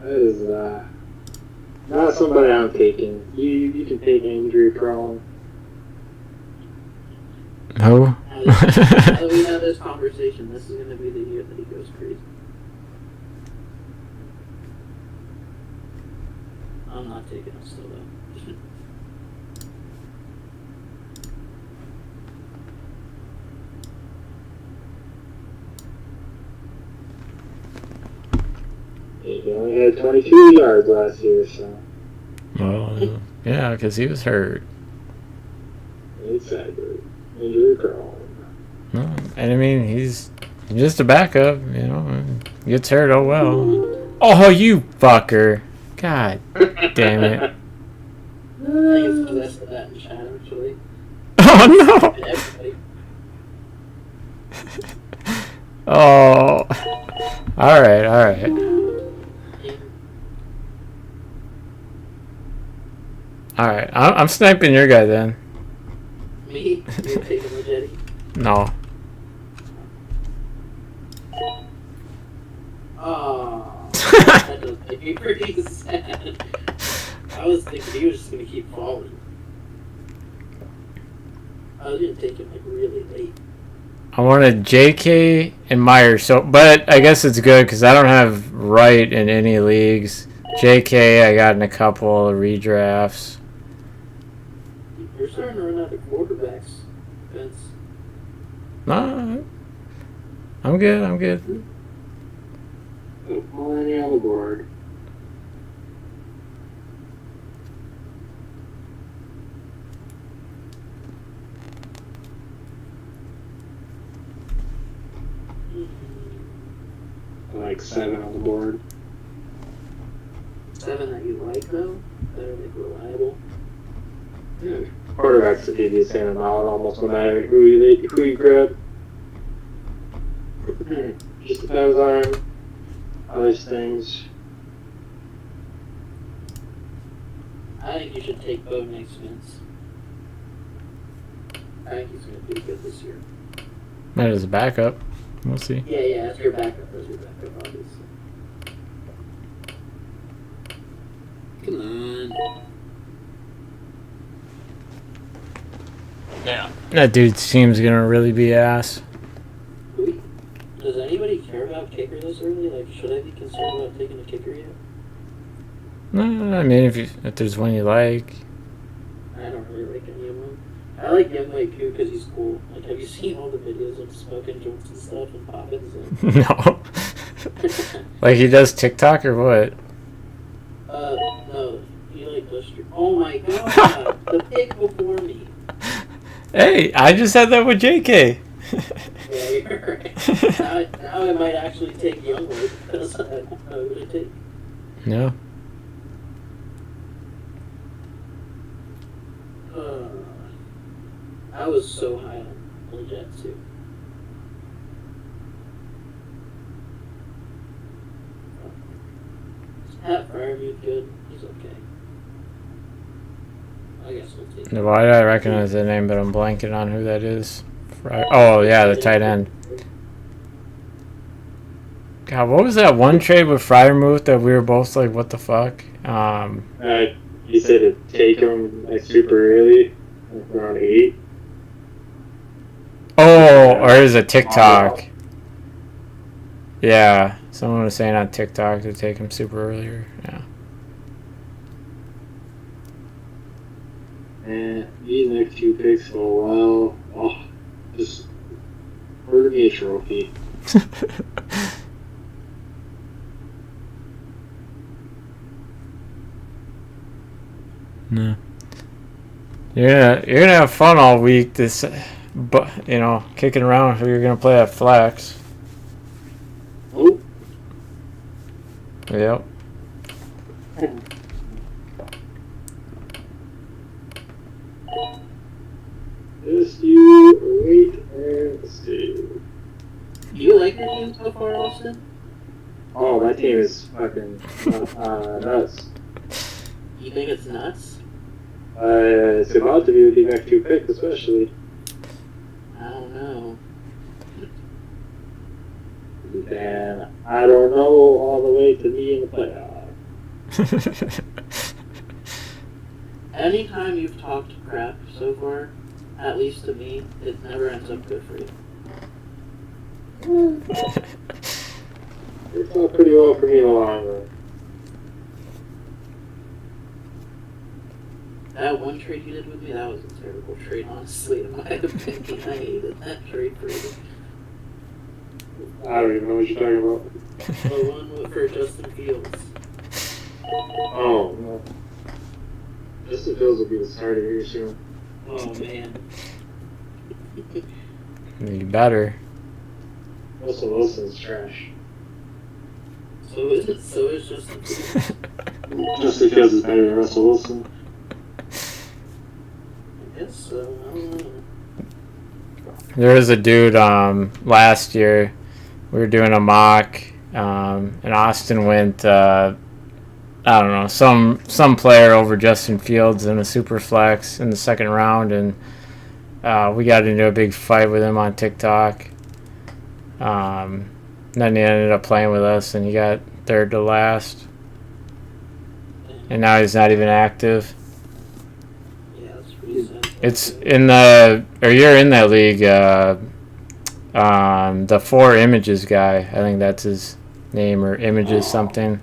is not somebody I'm taking. You can take injury prone. Who? Now that we have this conversation, this is going to be the year that he goes crazy. I'm not taking him still, though. He only had 22 yards last year, so. Well, yeah, because he was hurt. Exactly. Injury prone. No, and I mean, he's just a backup, you know. And gets hurt, oh well. Oh, you fucker. God damn it. I think it's less of that in chat, actually. Oh, no. Everybody. Oh. Alright, alright. Alright, I'm sniping your guy then. Me? You're taking Legette? No. Oh, that does make me pretty sad. I was thinking he was just going to keep falling. I was going to take him like really late. I wanted JK and Myers, but I guess it's good because I don't have Wright in any leagues. JK I got in a couple of redrafts. You're starting to run out of quarterbacks, Vince. No, I'm good. I'm good. Plenty on the board. Like 7 on the board. 7 that you like, though? That are like reliable? Yeah. Quarterbacks will give you the same amount almost no matter who you grab. Just depends on other things. I think you should take Bo next, Vince. I think he's going to be good this year. That is a backup. We'll see. Yeah, that's your backup. That's your backup, obviously. Come on. Yeah. That dude's team's gonna really be ass. Does anybody care about kicker this early? Like, should I be concerned about taking a kicker yet? No, I mean if there's one you like. I don't really like any of them. I like Young Wei Koo because he's cool. Like, have you seen all the videos of smoking joints and stuff and Poppins? And... No. Like he does TikTok or what? No. He like does. Oh my god! The pig before me. Hey, I just had that with JK. Yeah, you're right. Now I might actually take Young Wei because I don't know who to take. No. I was so high on Legette too. Is Pat Fryermuth good? He's okay. I guess we'll take him. Why do I recognize the name, but I'm blanking on who that is? Oh, yeah, the tight end. God, what was that one trade with Fryermuth that we were both like, what the fuck? Yeah, He said to take him like super early, like around 8. Oh, or is it TikTok? Yeah, someone was saying on TikTok to take him super earlier. Yeah. And these next few picks go well. Oh, just order me a trophy. No. You're gonna have fun all week. This, but kicking around who you're gonna play at flex. Oh. Yep. Just you wait and see. Do you like your team so far, Austin? Oh, my team is fucking nuts. You think it's nuts? It's about to be with the next few picks, especially. I don't know. And I don't know all the way to me in the playoffs. Anytime you've talked crap so far, at least to me, it never ends up good for you. It's all pretty well for me in the long run. That one trade you did with me, that was a terrible trade, honestly, in my opinion. I hated that trade for you. I don't even know what you're talking about. The one for Justin Fields. Oh, no. Justin Fields will be the starter here soon. Oh, man. You better. Russell Wilson's trash. So is Justin Fields. Justin Fields is better than Russell Wilson. I guess so. I don't know. There was a dude last year. We were doing a mock, and Austin went. I don't know, some player over Justin Fields in a super flex in the second round, and we got into a big fight with him on TikTok. Then he ended up playing with us, and he got third to last, and now he's not even active. Yeah, that's pretty sad. It's you're in that league. The 4 Images guy, I think that's his name, or Images something.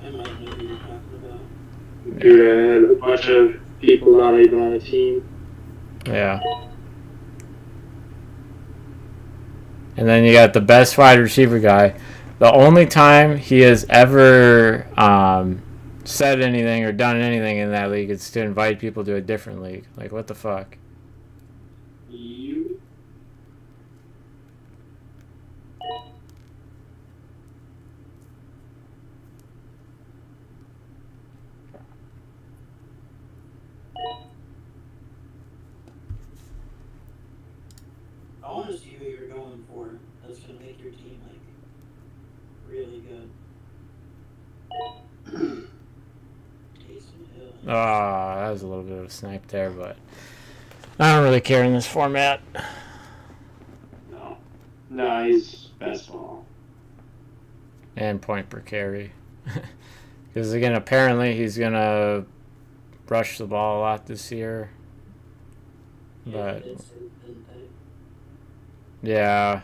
I might know who you're talking about. Dude, I had a bunch of people not even on the team. Yeah. And then you got the best wide receiver guy. The only time he has ever said anything or done anything in that league is to invite people to a different league. Like, what the fuck? You? I want to see who you're going for. That's going to make your team, like, really good. Taysom Hill. That was a little bit of a snipe there, but I don't really care in this format. No, he's best ball. And point per carry. Because, again, apparently he's going to rush the ball a lot this year. But, yeah.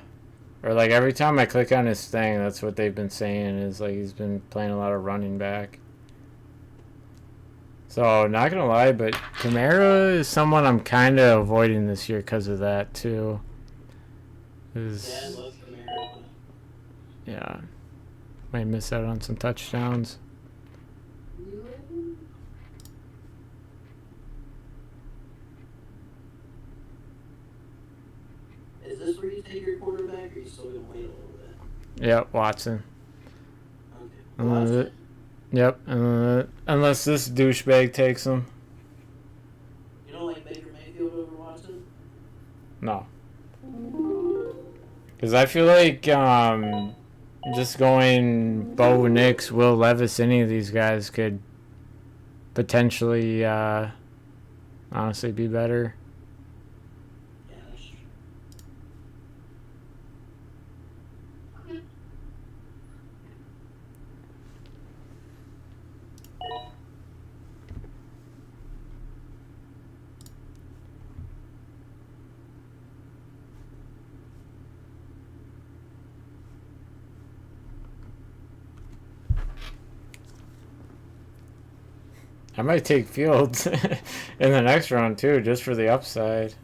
Or, like, every time I click on his thing, that's what they've been saying, is, like, he's been playing a lot of running back. So, not going to lie, but Kamara is someone I'm kind of avoiding this year because of that, too. Yeah, I love Kamara. Yeah. Might miss out on some touchdowns. Is this where you take your quarterback, or are you still going to wait a little bit? Yep, Watson. Okay. Watson? Yep, unless this douchebag takes him. You don't like Baker Mayfield over Watson? No. Because I feel like just going Bo Nix, Will Levis, any of these guys could potentially honestly be better. Yeah, that's true. I might take Fields in the next round too, just for the upside.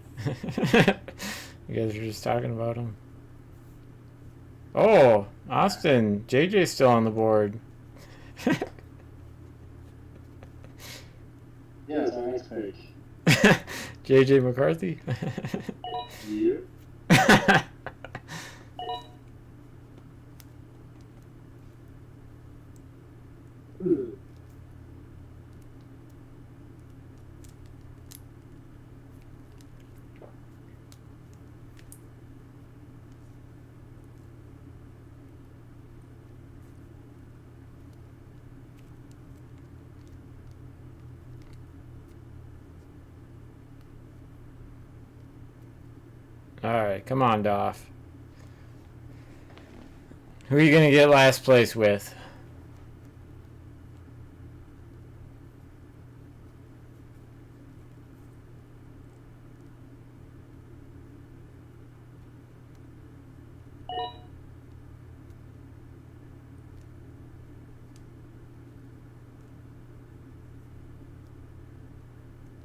You guys are just talking about him. Oh, Austin, JJ's still on the board. Yeah, it's our next pick. JJ McCarthy. Yeah. All right, come on, Doff. Who are you gonna get last place with?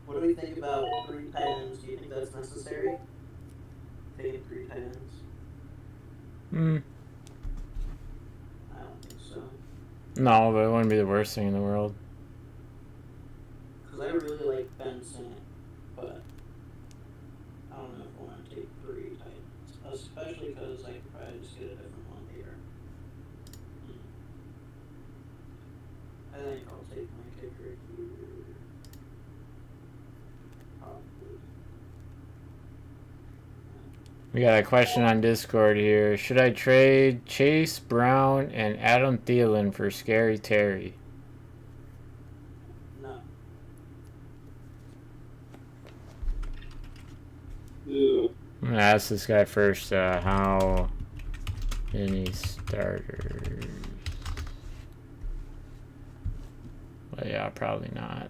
What do we think about 3 tight ends? Do you think that's necessary? Taking 3 tight ends? Hmm. I don't think so. No, but it wouldn't be the worst thing in the world. Because I really like Vincent, but I don't know if I want to take 3 tight ends. Especially because I could probably just get a different one here. I think I'll take my kicker here. Probably. We got a question on Discord here. Should I trade Chase Brown and Adam Thielen for Scary Terry? No. Yeah. I'm gonna ask this guy first. How many starters? Well, yeah, probably not.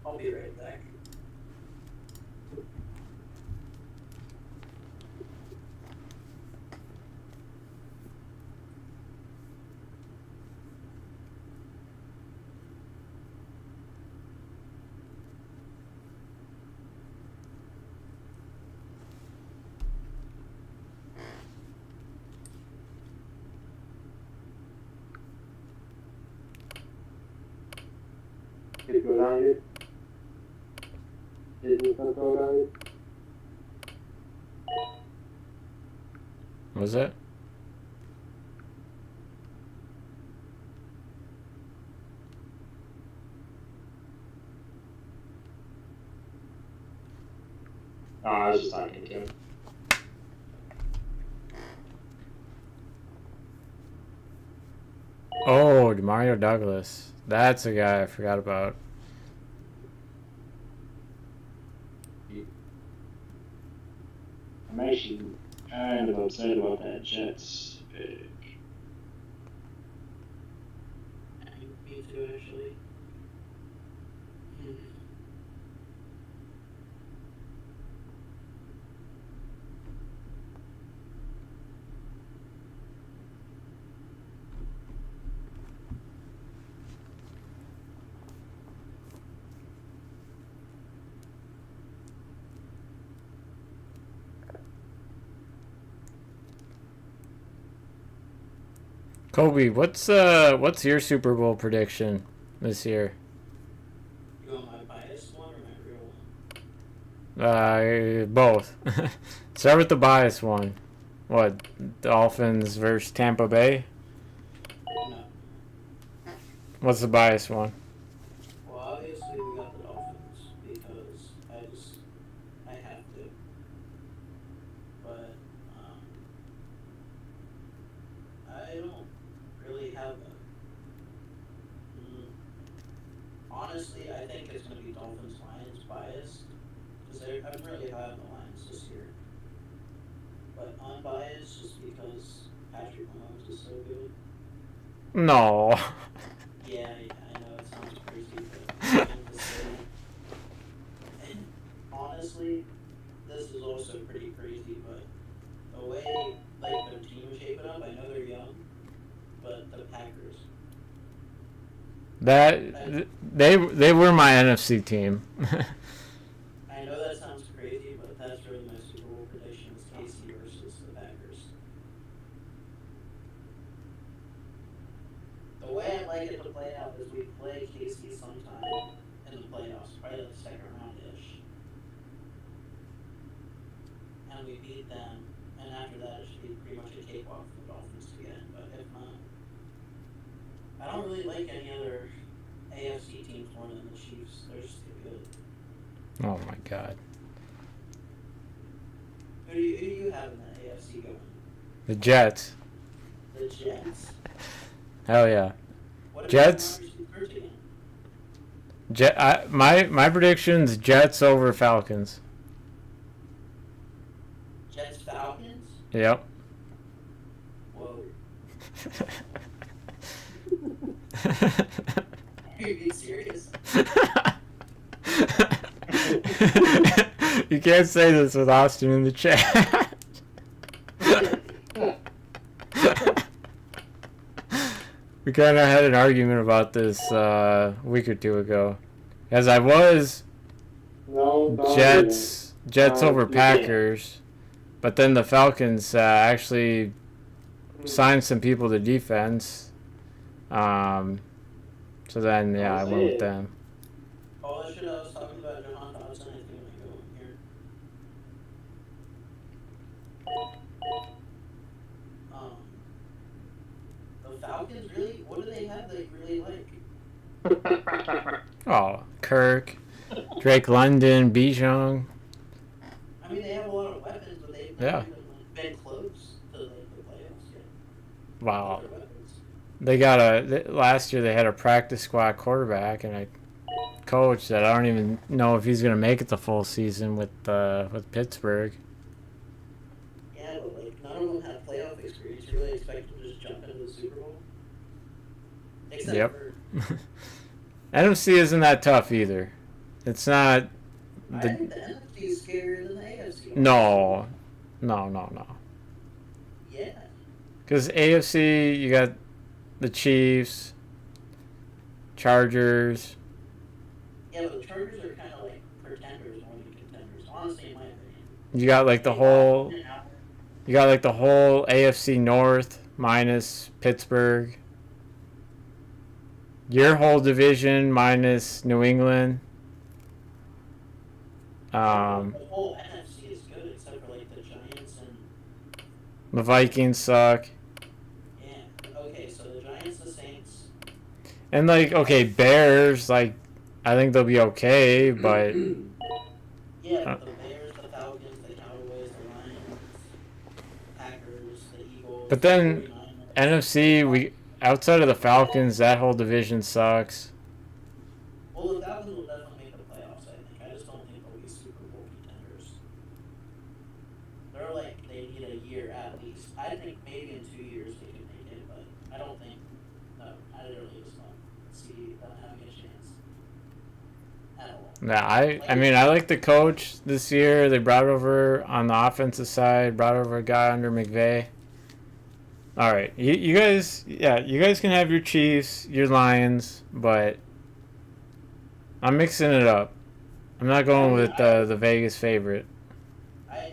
I'll be right back. Did it go down yet? Didn't it go down yet? What was that? Oh, I was just talking to him. Oh, Mario Douglas. That's a guy I forgot about. I'm actually kind of upset about that Jets pick. Me too, actually. Coby, what's your Super Bowl prediction this year? You want my biased one or my real one? Both. Start with the bias one. What? Dolphins versus Tampa Bay? No. What's the bias one? Well, obviously we got the Dolphins because I have to. But I don't really have a. Honestly, I think it's going to be Dolphins Lions biased because I'm really high on the Lions this year. But unbiased just because Patrick Mahomes is so good. No. Yeah, I know it sounds crazy, but I'm just saying. And honestly, this is also pretty crazy, but the way like their team is shaping up, I know they're young, but the Packers. They were my NFC team. I know that sounds crazy, but that's really my Super Bowl prediction is KC versus the Packers. The way I like it to play out is we play KC sometime in the playoffs, probably the second round-ish. And we beat them, and after that it should be pretty much a cakewalk for the Dolphins to get in, but if not, I don't really like any other AFC teams more than the Chiefs. They're just too good. Oh my god. Who do you have in the AFC going? The Jets. The Jets. Hell yeah. What Jets. My predictions: Jets over Falcons. Jets Falcons. Yep. Whoa. Are you being serious? You can't say this with Austin in the chat. We kind of had an argument about this a week or two ago, as I was Jets over Packers, but then the Falcons actually signed some people to defense. So then, I went with them. Oh, that shit I was talking about Jahan Dodson, I think I might go in here. The Falcons, really? What do they have they really like? Oh, Kirk, Drake London, Bijan. I mean, they have a lot of weapons, but they've not even been close to the playoffs yet. Wow. They got last year they had a practice squad quarterback and a coach that I don't even know if he's going to make it the full season with Pittsburgh. Yeah, but like none of them have playoff experience. You really expect them to just jump into the Super Bowl? Except for NFC isn't that tough either. It's not. I think the NFC is scarier than the AFC. No. Yeah. Because AFC, you got the Chiefs, Chargers. Yeah, but the Chargers are kind of like pretenders more than contenders. Honestly, in my opinion. You got like the whole AFC North minus Pittsburgh. Your whole division minus New England. The whole NFC is good except for like the Giants and The Vikings suck. yeah. Okay, so the Giants, the Saints. And Bears, I think they'll be okay, but Yeah, but the Bears, the Falcons, the Cowboys, the Lions, Packers, the Eagles. But then the 49ers. NFC, outside of the Falcons, that whole division sucks. Well, the Falcons will definitely make the playoffs, I think. I just don't think they'll be Super Bowl contenders. They're like, they need a year at least. I think maybe in 2 years they can make it, but I don't think, no, I really just don't see them having a chance at all. Yeah, I mean, I like the coach this year. They brought over, on the offensive side, brought over a guy under McVay. All right, you guys can have your Chiefs, your Lions, but I'm mixing it up. I'm not going with the Vegas favorite. I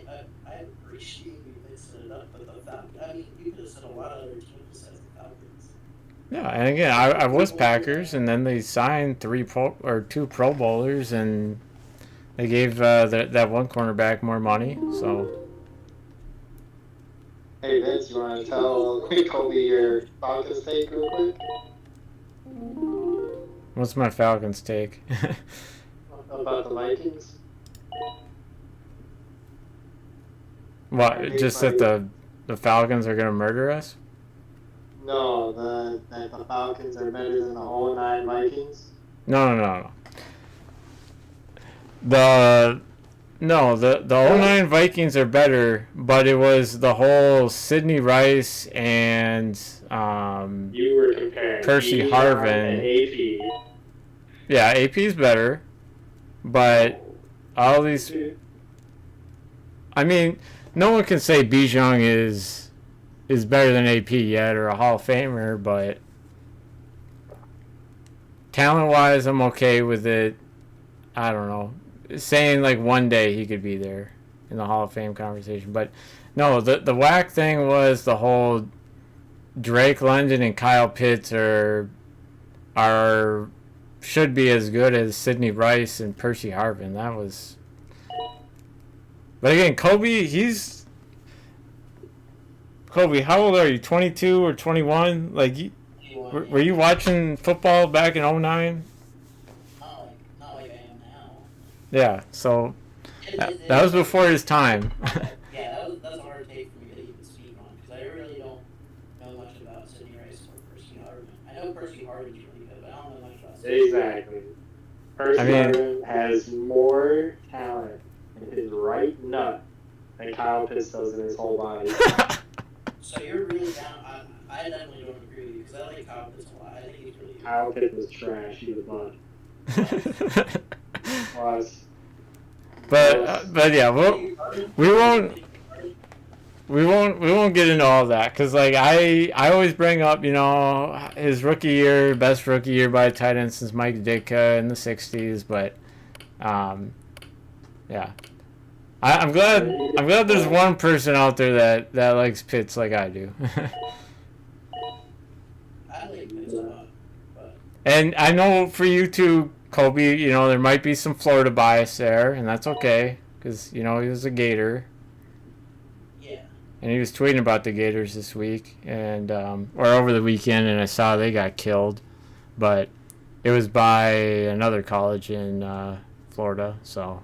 appreciate you mixing it up, but the Falcons, I mean, you could have said a lot of other teams besides the Falcons. Yeah, and again, I was Packers, and then they signed 2 Pro Bowlers, and they gave that one cornerback more money. So. Hey Vince, you want to tell Coby your Falcons take real quick? What's my Falcons take? About the Vikings? What? Just that the Falcons are going to murder us? No, that the Falcons are better than the 09 Vikings? No. The 09 Vikings are better, but it was the whole Sidney Rice and You were comparing Percy Bijan Harvin. and AP. Yeah, AP's better, but all these. I mean, no one can say Bijan is better than AP yet or a Hall of Famer, but talent-wise, I'm okay with it. I don't know. Saying like one day he could be there in the Hall of Fame conversation, but no. The whack thing was the whole Drake London and Kyle Pitts are should be as good as Sidney Rice and Percy Harvin. That was. But again, Coby, how old are you? 22 or 21? Like, were you watching football back in 09? Not like I am now. Yeah, so that was before his time. Yeah, that's a hard take for me to even speak on because I really don't know much about Sidney Rice or Percy Harvin. I know Percy Harvin's really good, but I don't know much about Sidney. Exactly. Percy Harvin has more talent in his right nut than Kyle Pitts does in his whole body. So you're really down. I definitely don't agree with you because I like Kyle Pitts a lot. I think he's really good. Kyle Pitts was trash. He was bad. But yeah, we won't get into all that because like I always bring up his rookie year, best rookie year by a tight end since Mike Ditka in the '60s, but yeah. I'm glad there's one person out there that likes Pitts like I do. I like Pitts a lot, but and I know for you too, Coby, there might be some Florida bias there, and that's okay because he was a Gator. Yeah. And he was tweeting about the Gators this week and or over the weekend, and I saw they got killed, but it was by another college in Florida, so.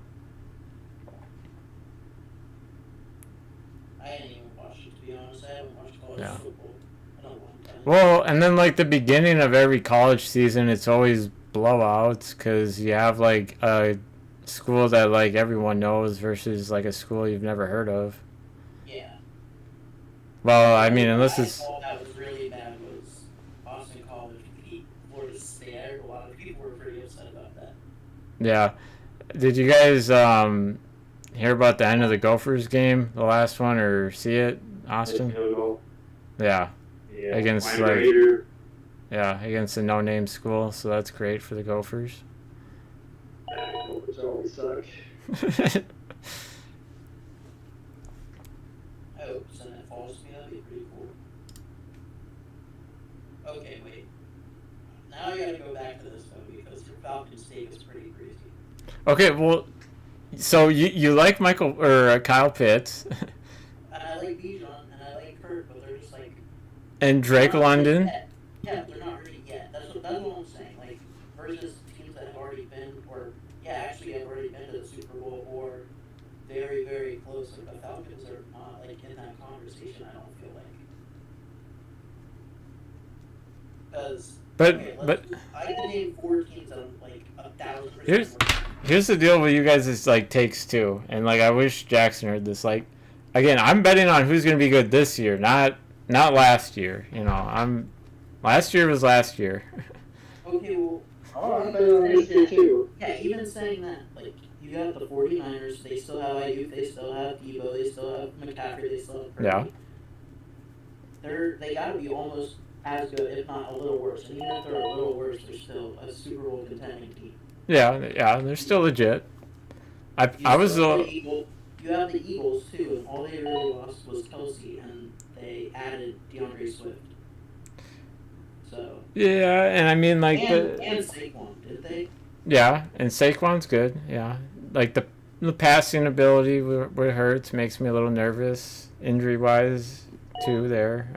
I didn't even watch it, to be honest. I haven't watched college football in a long time. Well, and then like the beginning of every college season, it's always blowouts because you have like a school that like everyone knows versus like a school you've never heard of. Yeah. Well, I mean, unless it's. That was really bad was Boston College beat Florida State. I heard a lot of people were pretty upset about that. Yeah. Did you guys hear about the end of the Gophers game, the last one, or see it, Austin? Yeah. Against against a no-name school, so that's great for the Gophers. Gophers always suck. I hope Senate falls to me. That'd be pretty cool. Okay, wait. Now I gotta go back to this though because your Falcons take is pretty crazy. Okay, well. So you like Michael or Kyle Pitts, and I like Bijan and I like Kurt, but they're just like and Drake London. Yeah, they're not ready yet. That's what I'm saying. Like versus teams that have already been, or actually have already been to the Super Bowl or very very close. Like the Falcons are not like in that conversation. I don't feel like because. But I can name 4 teams that I'm like 1,000%. Here's the deal with you guys is like takes two, and like I wish Jackson heard this. Like, again, I'm betting on who's going to be good this year, not last year. Last year was last year. Okay, well, I'm betting on this year too. Yeah, even saying that, like you got the 49ers, they still have Ayuk, they still have Debo, they still have McCaffrey, they still have Purdy. Yeah. They got to be almost as good, if not a little worse. And even if they're a little worse, they're still a Super Bowl contending team. Yeah, they're still legit. I was you have the Eagles too, and all they really lost was Kelsey, and they added DeAndre Swift. So yeah, and I mean like and Saquon, did they? Yeah, and Saquon's good. Yeah, like the passing ability with Hurts makes me a little nervous injury wise too. There.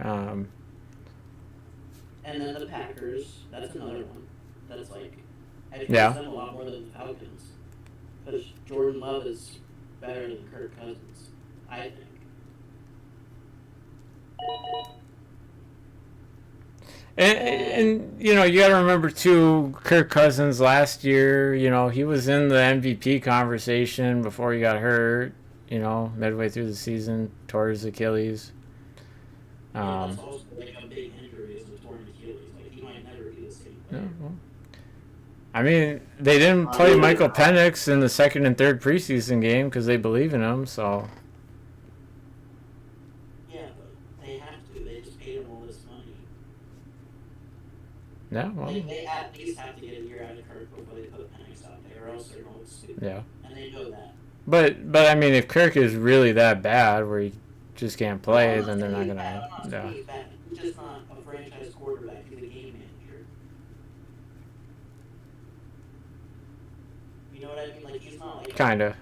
And then the Packers, that's another one. That's like, I trust them a lot more than the Falcons. Because Jordan Love is better than Kirk Cousins, I think. And you got to remember too, Kirk Cousins last year, he was in the MVP conversation before he got hurt, midway through the season, tore his Achilles. That's also like a big injury is a torn Achilles. Like he might never be the same player. Yeah, well, I mean, they didn't play Michael Penix in the second and third preseason game because they believe in him. So. Yeah, but they have to. They just paid him all this money. Yeah, well, Like, they at least have to get a year out of Kirk before they put Penix out there, or else they're going to look stupid. yeah. And they know that. But I mean, if Kirk is really that bad where he just can't play, then they're not I'm gonna. not saying he's bad. He's just not a franchise quarterback. He's a game manager. You know what I mean? Like, he's not like... Kinda.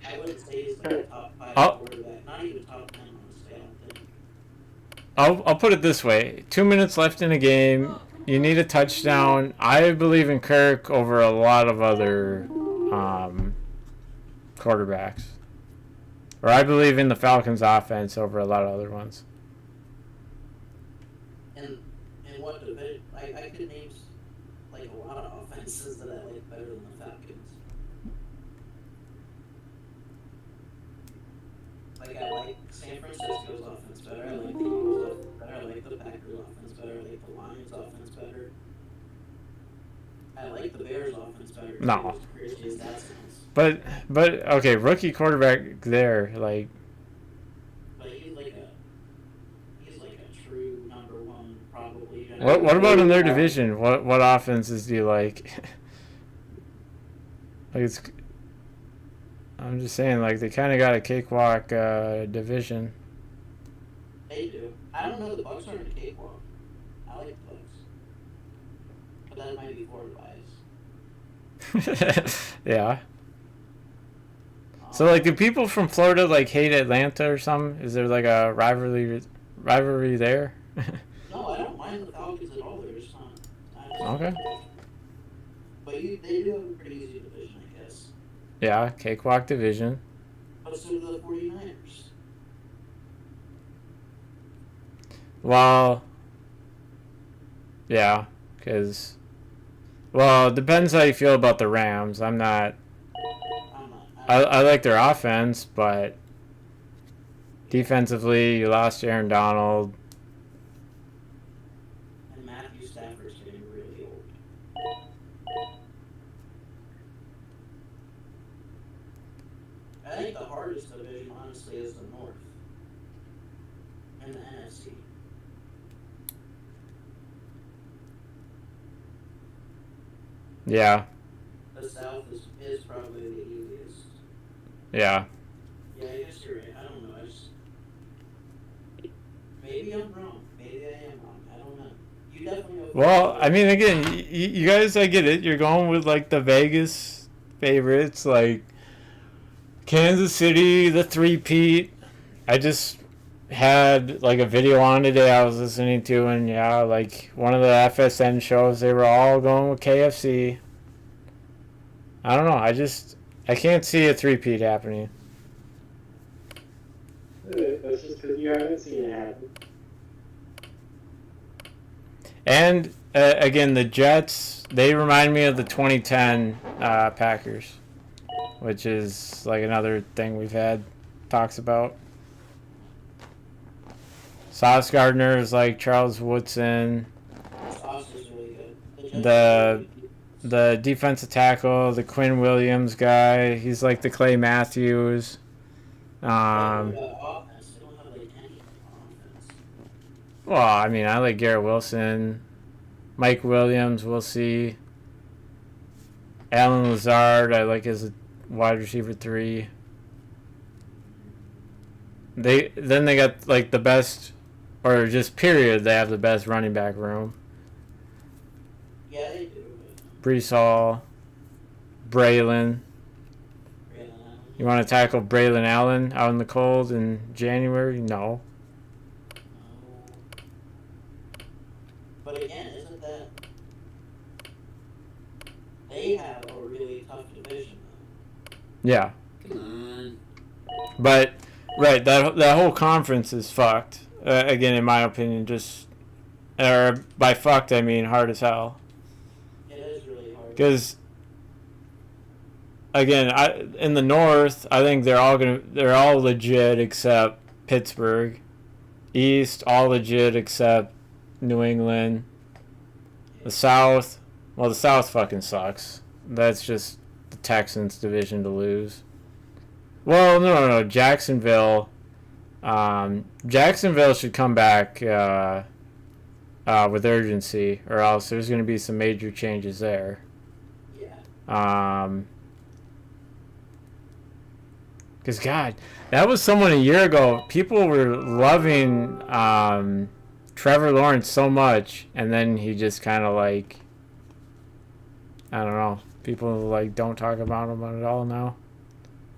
I wouldn't say he's like a top 5 Oh. quarterback. Not even top 10, honestly, I don't think. I'll put it this way: 2 minutes left in a game. You need a touchdown. I believe in Kirk over a lot of other quarterbacks, or I believe in the Falcons' offense over a lot of other ones. And what division? I could name like a lot of offenses that I like better than the Falcons. Like, I like San Francisco's offense better. I like the Eagles' offense better. I like the Packers' offense better. I like the Lions' offense better. I like the Bears' offense better. No. As crazy as that sounds. But okay, rookie quarterback there, like. But he's like a true number one, probably. What about in their division? What offenses do you like? Like it's. I'm just saying, like they kind of got a cakewalk division. They do. I don't know. The Bucks aren't a cakewalk. I like the Bucks, but that might be forward bias. Yeah. So like, do people from Florida like hate Atlanta or something? Is there like a rivalry there? No, I don't mind the Falcons at all. They're just not. Okay. But they do have a pretty easy division, I guess. Yeah, cakewalk division. But so do the 49ers. Well, yeah, because, well, it depends how you feel about the Rams. I'm not. I like their offense, but defensively, you lost Aaron Donald. And Matthew Stafford's getting really old. I think the hardest division, honestly, is the North. And the NFC. Yeah, The South is probably the easiest. yeah. Yeah, I guess you're right. I don't know. Maybe I'm wrong. Maybe I am wrong. I don't know. You definitely know. Well, I mean, again, you guys, I get it. You're going with like the Vegas favorites, like Kansas City, the three-peat. I just had like a video on today I was listening to, and yeah, like one of the FSN shows, they were all going with KFC. I don't know. I can't see a three-peat happening. That's just because you haven't seen it happen. And again, the Jets, they remind me of the 2010 Packers, which is like another thing we've had talks about. Sauce Gardner is like Charles Woodson. Sauce is really good. The defensive tackle, the Quinn Williams guy, he's like the Clay Matthews. Offense, they don't have like any offense. Well, I mean, I like Garrett Wilson, Mike Williams. We'll see. Alan Lazard, I like as a wide receiver 3. They got like the best, or just period. They have the best running back room. Yeah, they do. Brees Hall, Braylon. You want to tackle Braylon Allen out in the cold in January? No. But again, isn't that they have a really tough division though? Yeah. Come on. But right, that whole conference is fucked. Again, in my opinion, or by fucked I mean hard as hell. It is really hard. Because again, in the North, I think they're all legit except Pittsburgh. East, all legit except New England. The South, well, the South fucking sucks. That's just the Texans division to lose. Well, no. Jacksonville. Jacksonville should come back. with urgency, or else there's going to be some major changes there. Yeah. Because, God, that was someone a year ago. People were loving Trevor Lawrence so much, and then he just kind of like, I don't know. People like don't talk about him at all now.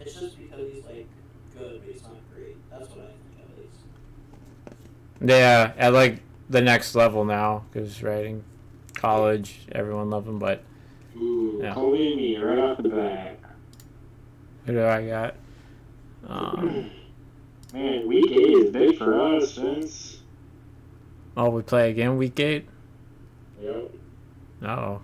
It's just because he's like good, but he's not great. That's what I think at least. Yeah, at like the next level now, because right in college, everyone loved him. But Ooh, yeah. Coby and me right off the bat. Who do I got? Man, week 8 is big for us, Vince. Oh, we play again week 8? Yep. Uh-oh.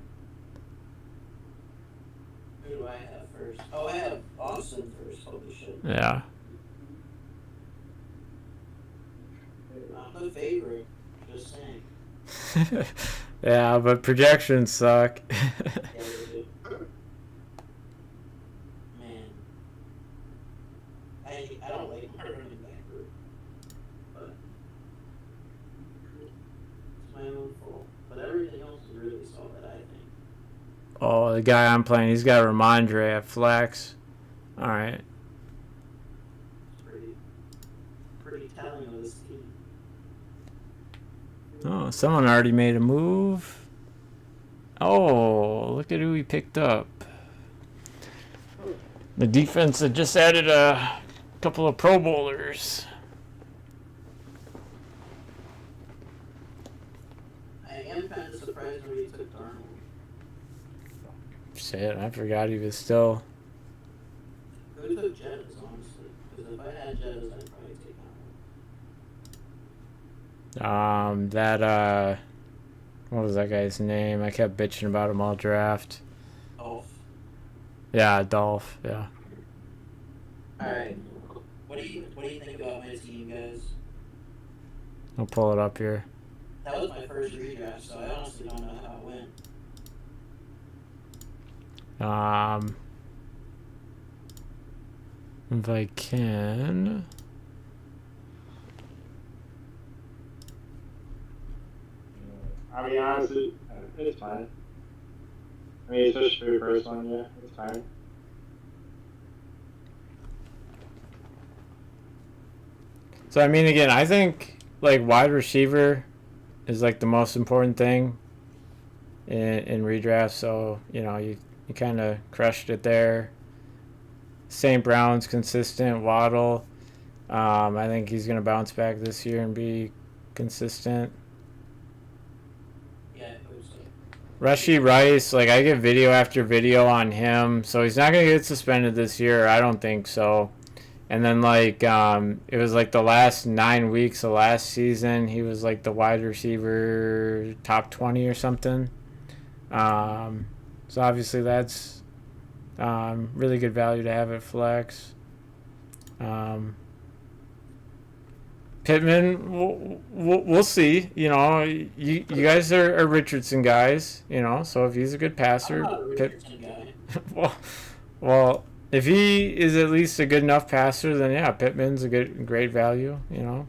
Who do I have first? Oh, I have Austin first. Holy shit. Yeah. I'm the favorite. Just saying. Yeah, but projections suck. Yeah, they do. Man. I don't like my running back group. But it's my own fault. But everything else is really solid, I think. Oh, the guy I'm playing, he's got Ramondre at flex. All right. It's pretty telling of this team. Oh, someone already made a move. Oh, look at who he picked up. The defense had just added a couple of Pro Bowlers. I am kind of surprised when he took Darnold. Shit, I forgot he was still. Who took Jettas, honestly? Because if I had Jettas, I'd probably take Darnold. What was that guy's name? I kept bitching about him all draft. Dolph. Yeah, Dolph. Yeah. All right. What do you think about my team, guys? I'll pull it up here. That was my first redraft, so I honestly don't know how it went. If I can. I mean, honestly, it's fine. I mean, especially for your first one, yeah, it's fine. So, I mean, again, I think, like, wide receiver is, like, the most important thing in redraft. So, you know, you kind of crushed it there. St. Brown's consistent. Waddle. I think he's going to bounce back this year and be consistent. Yeah, I hope so. Rashee Rice, like, I get video after video on him. So, he's not going to get suspended this year. I don't think so. And then, like, it was, like, the last 9 weeks of last season, he was, like, the wide receiver top 20 or something. So, obviously, that's really good value to have at flex. Pittman, we'll see. You know, you guys are Richardson guys, you know, so if he's a good passer. I'm not a Richardson guy. well, if he is at least a good enough passer, then yeah, Pittman's a great value, you know.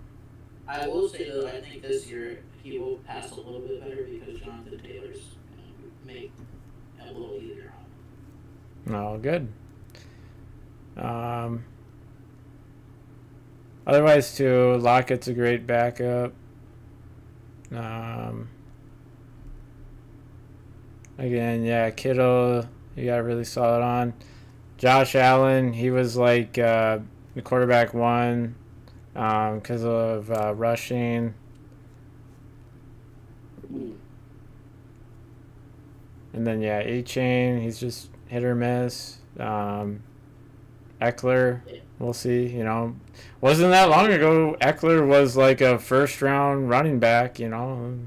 I will say, though, I think this year he will pass a little bit better because Jonathan Taylor's going to make it a little easier on him. Oh, good. Otherwise, too, Lockett's a great backup. Again, yeah, Kittle, you got really solid on. Josh Allen, he was like the quarterback one because of rushing. And then, yeah, A-Chain, he's just hit or miss. Eckler, we'll see. You know, wasn't that long ago Eckler was like a first-round running back, you know.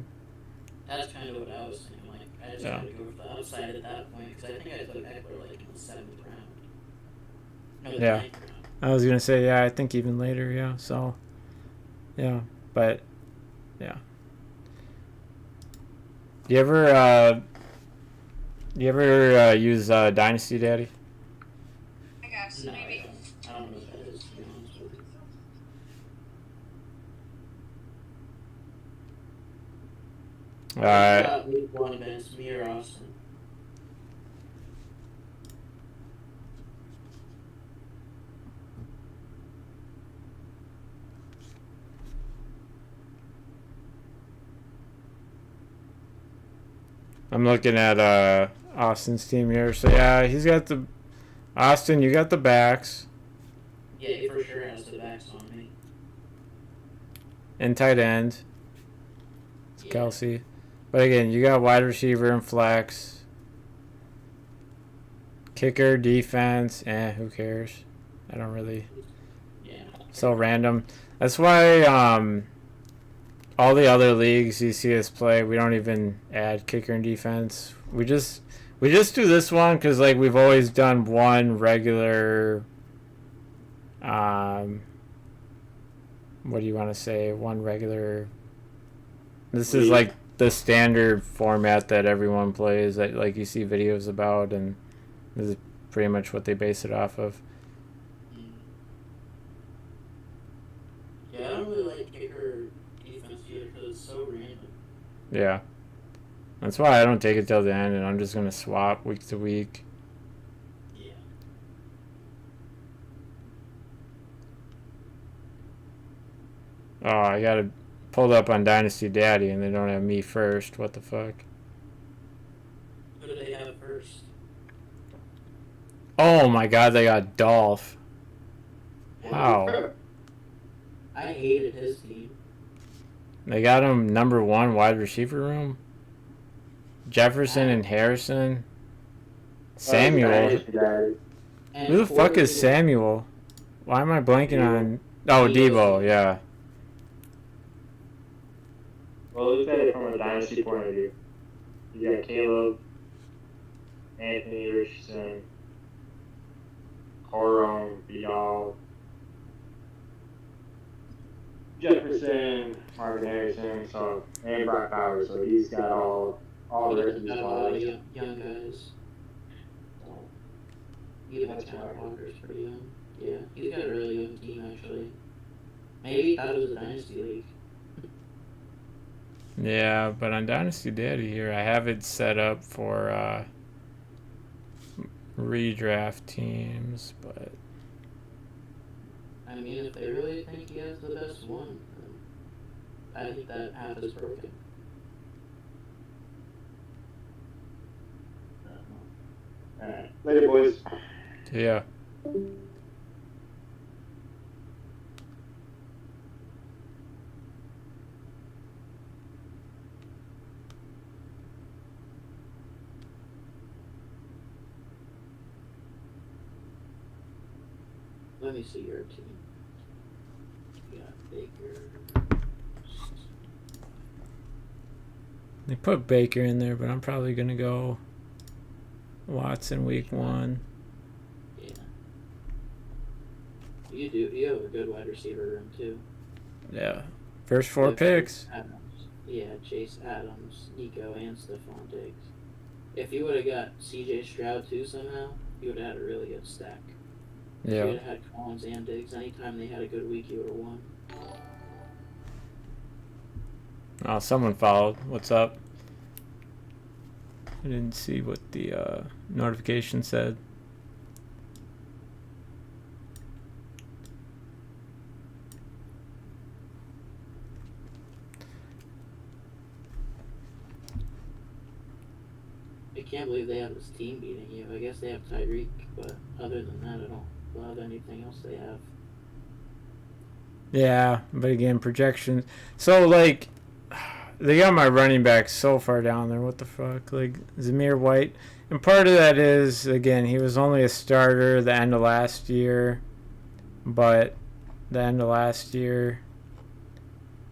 That's kind of what I was thinking. Like, I just had to go for the upside at that point because I think I took Eckler like in the 7th round. No, the Yeah. 9th round. I was going to say, yeah, I think even later, yeah. So, yeah. But, yeah. Do you ever use Dynasty Daddy? I guess, No, maybe. I don't know what that is, to be honest with you. All right. Week 1 events, me or Austin. I'm looking at Austin's team here. So yeah, he's got the Austin. You got the backs Yeah, he for sure has the backs on me. and tight end. It's Yeah. Kelsey. But again, you got wide receiver and flex. Kicker, defense, who cares? I don't really. Yeah. So random. That's why all the other leagues you see us play, we don't even add kicker and defense. We just do this one because like we've always done one regular. What do you want to say? One regular. This is like the standard format that everyone plays. That like you see videos about, and this is pretty much what they base it off of. Yeah, I don't really like kicker defense either because it's so random. Yeah. That's why I don't take it till the end, and I'm just gonna swap week to week. Yeah. Oh, I got it pulled up on Dynasty Daddy, and they don't have me first. What the fuck? Who do they have first? Oh my God, they got Dolph. Wow. I hated his team. They got him number 1 wide receiver room. Jefferson and Harrison. Samuel. And Who the fuck is Samuel? Why am I blanking on? Oh, Debo. Yeah. Well, look at it from a dynasty point of view. You got Caleb, Anthony Richardson, Corum, Vidal, Jefferson, Marvin Harrison, and Brock Bowers. So he's got all the rookies. Got a lot of young guys. Even Tyler Walker's pretty young. Yeah, he's got a really young team actually. Maybe he thought it was a dynasty league. Yeah, but on Dynasty Daddy here, I have it set up for redraft teams, but I mean, if they really think he has the best one, then I think that half is broken. Alright, later, boys. yeah. Let me see your team. You got Baker. They put Baker in there, but I'm probably gonna go Watson week 1. Yeah. You have a good wide receiver room too. Yeah. First 4 picks. Adams. Yeah, Chase Adams, Nico, and Stephon Diggs. If you would have got CJ Stroud too somehow, you would have had a really good stack. If you Yeah. would have had Collins and Diggs, anytime they had a good week, you would have won. Oh, someone followed. What's up? I didn't see what the notification said. I can't believe they have this team beating you. I guess they have Tyreek, but other than that, I don't love anything else they have. Yeah, but again, projections. So, like, they got my running back so far down there. What the fuck? Like, Zamir White. And part of that is, again, he was only a starter the end of last year. But the end of last year,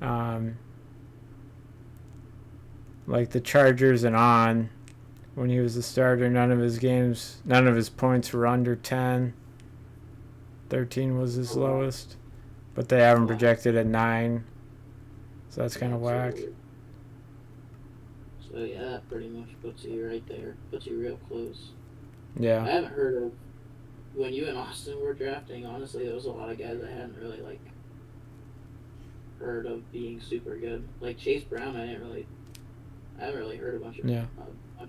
like the Chargers and on, when he was a starter, none of his points were under 10. 13 was his lowest. But they have him projected at 9. So that's kind of whack. So yeah, that pretty much puts you right there. Puts you real close. I Yeah. haven't heard of when you and Austin were drafting. Honestly, there was a lot of guys I hadn't really heard of being super good. Like Chase Brown, I I haven't really heard much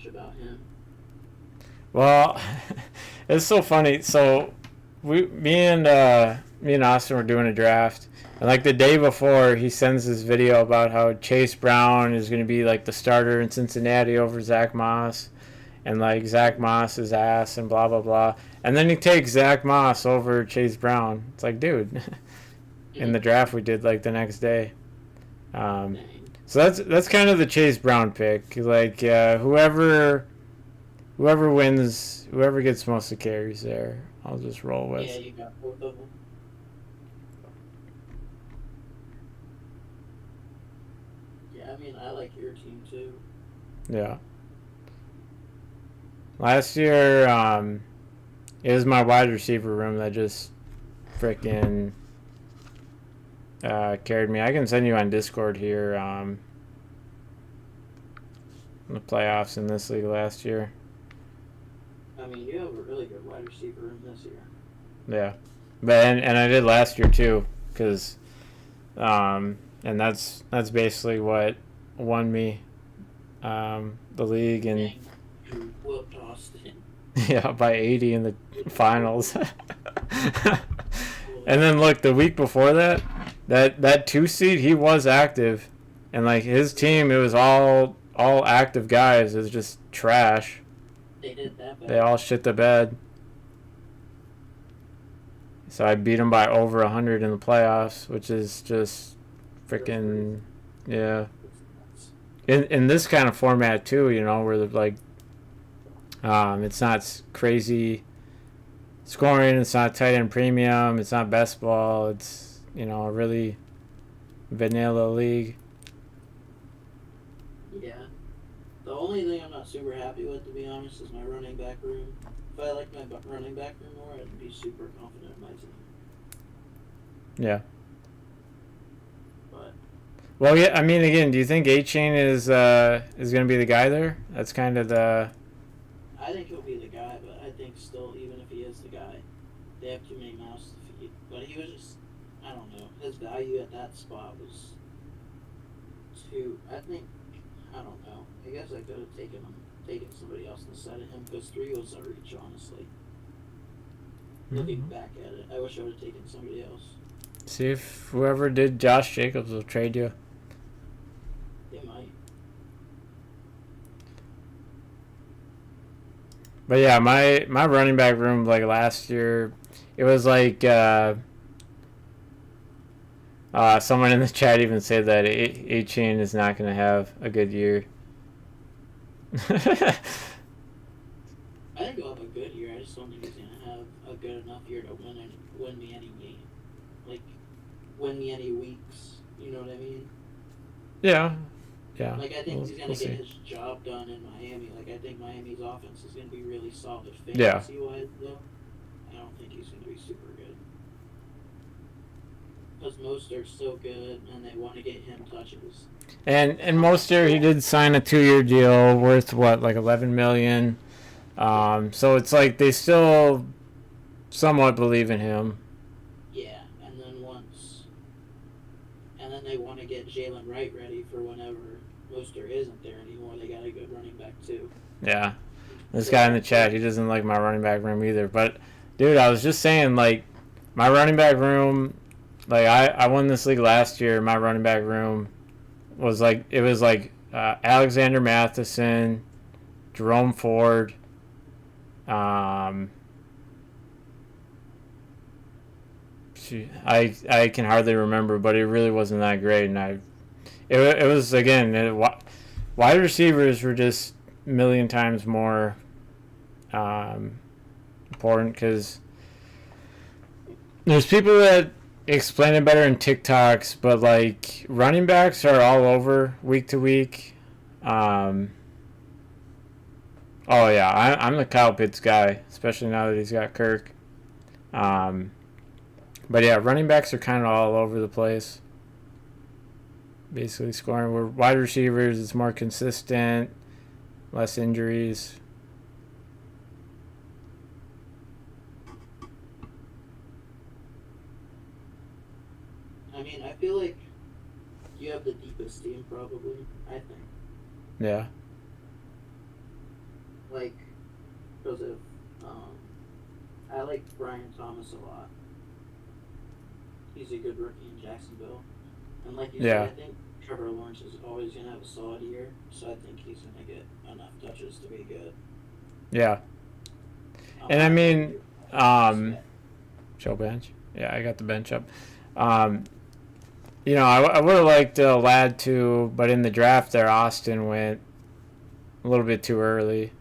about him. Well, it's so funny. So, me and Austin were doing a draft, and like the day before, he sends this video about how Chase Brown is going to be like the starter in Cincinnati over Zach Moss, and like Zach Moss's ass and blah blah blah. And then he takes Zach Moss over Chase Brown. It's like, dude, in the draft we did like the next day. So that's kind of the Chase Brown pick. Like whoever wins, whoever gets most of the carries there, I'll just roll with. Yeah, you got both of them. Yeah, I mean, I like your team too. Yeah. Last year, it was my wide receiver room that just freaking carried me. I can send you on Discord here the playoffs in this league last year. I mean, you have a really good wide receiver room this year. Yeah, but and I did last year too, because and that's basically what won me the league, and You whooped Austin. yeah, by 80 in the finals. And then look, the week before that 2 seed, he was active, and like his team, it was all active guys. It was just trash. They did that bad. They all shit the bed. So I beat him by over 100 in the playoffs, which is just freaking, yeah. In this kind of format too, you know, where like it's not crazy scoring, it's not tight end premium, it's not best ball, it's, you know, a really vanilla league. Yeah. The only thing I'm not super happy with, to be honest, is my running back room. If I liked my running back room more, I'd be super confident in my team. Yeah. But Well, yeah. I mean, again, do you think A-Chain is going to be the guy there? That's kind of the. I think he'll be the guy, but I think still, even if he is the guy, they have too many mouths to feed. But he was just, I don't know, his value at that spot was too. I don't know. I guess I could have taken somebody else instead of him, because 3 was a reach, honestly. Looking back at it, I wish I would have taken somebody else. See if whoever did Josh Jacobs will trade you. They might. But yeah, my running back room, like last year, it was like someone in the chat even said that A-Chain is not going to have a good year. I think he'll have a good year. I just don't think he's going to have a good enough year to win me any game. Like, win me any weeks. You know what I mean? Yeah. Yeah. Like, I think he's going to see. get his job done in Miami. Like, I think Miami's offense is going to be really solid Yeah. fantasy-wise, though. I don't think he's going to be super good. Because Mostert's so good, and they want to get him touches. And Mostert, he did sign a 2-year deal worth what, like $11 million. So it's like they still somewhat believe in him. Yeah, and then they want to get Jalen Wright ready for whenever Mostert isn't there anymore. They got a good running back too. Yeah. This guy in the chat, he doesn't like my running back room either. But dude, I was just saying, like, my running back room, like I won this league last year. My running back room was like Alexander Matheson, Jerome Ford, I can hardly remember, but it really wasn't that great. And it was again, wide receivers were just a million times more important, because there's people that explain it better in TikToks, but like running backs are all over week to week. Oh yeah, I'm the Kyle Pitts guy, especially now that he's got Kirk. But yeah, running backs are kind of all over the place, basically scoring. Where wide receivers, it's more consistent, less injuries. I mean, I feel like you have the deepest team, probably. I think. Yeah. Like, because of, I like Brian Thomas a lot. He's a good rookie in Jacksonville. And like you Yeah. said, I think Trevor Lawrence is always going to have a solid year, so I think he's going to get enough touches to be good. Yeah. And I mean, show bench. Yeah, I got the bench up. You know, I would have liked Ladd too, but in the draft there, Austin went a little bit too early.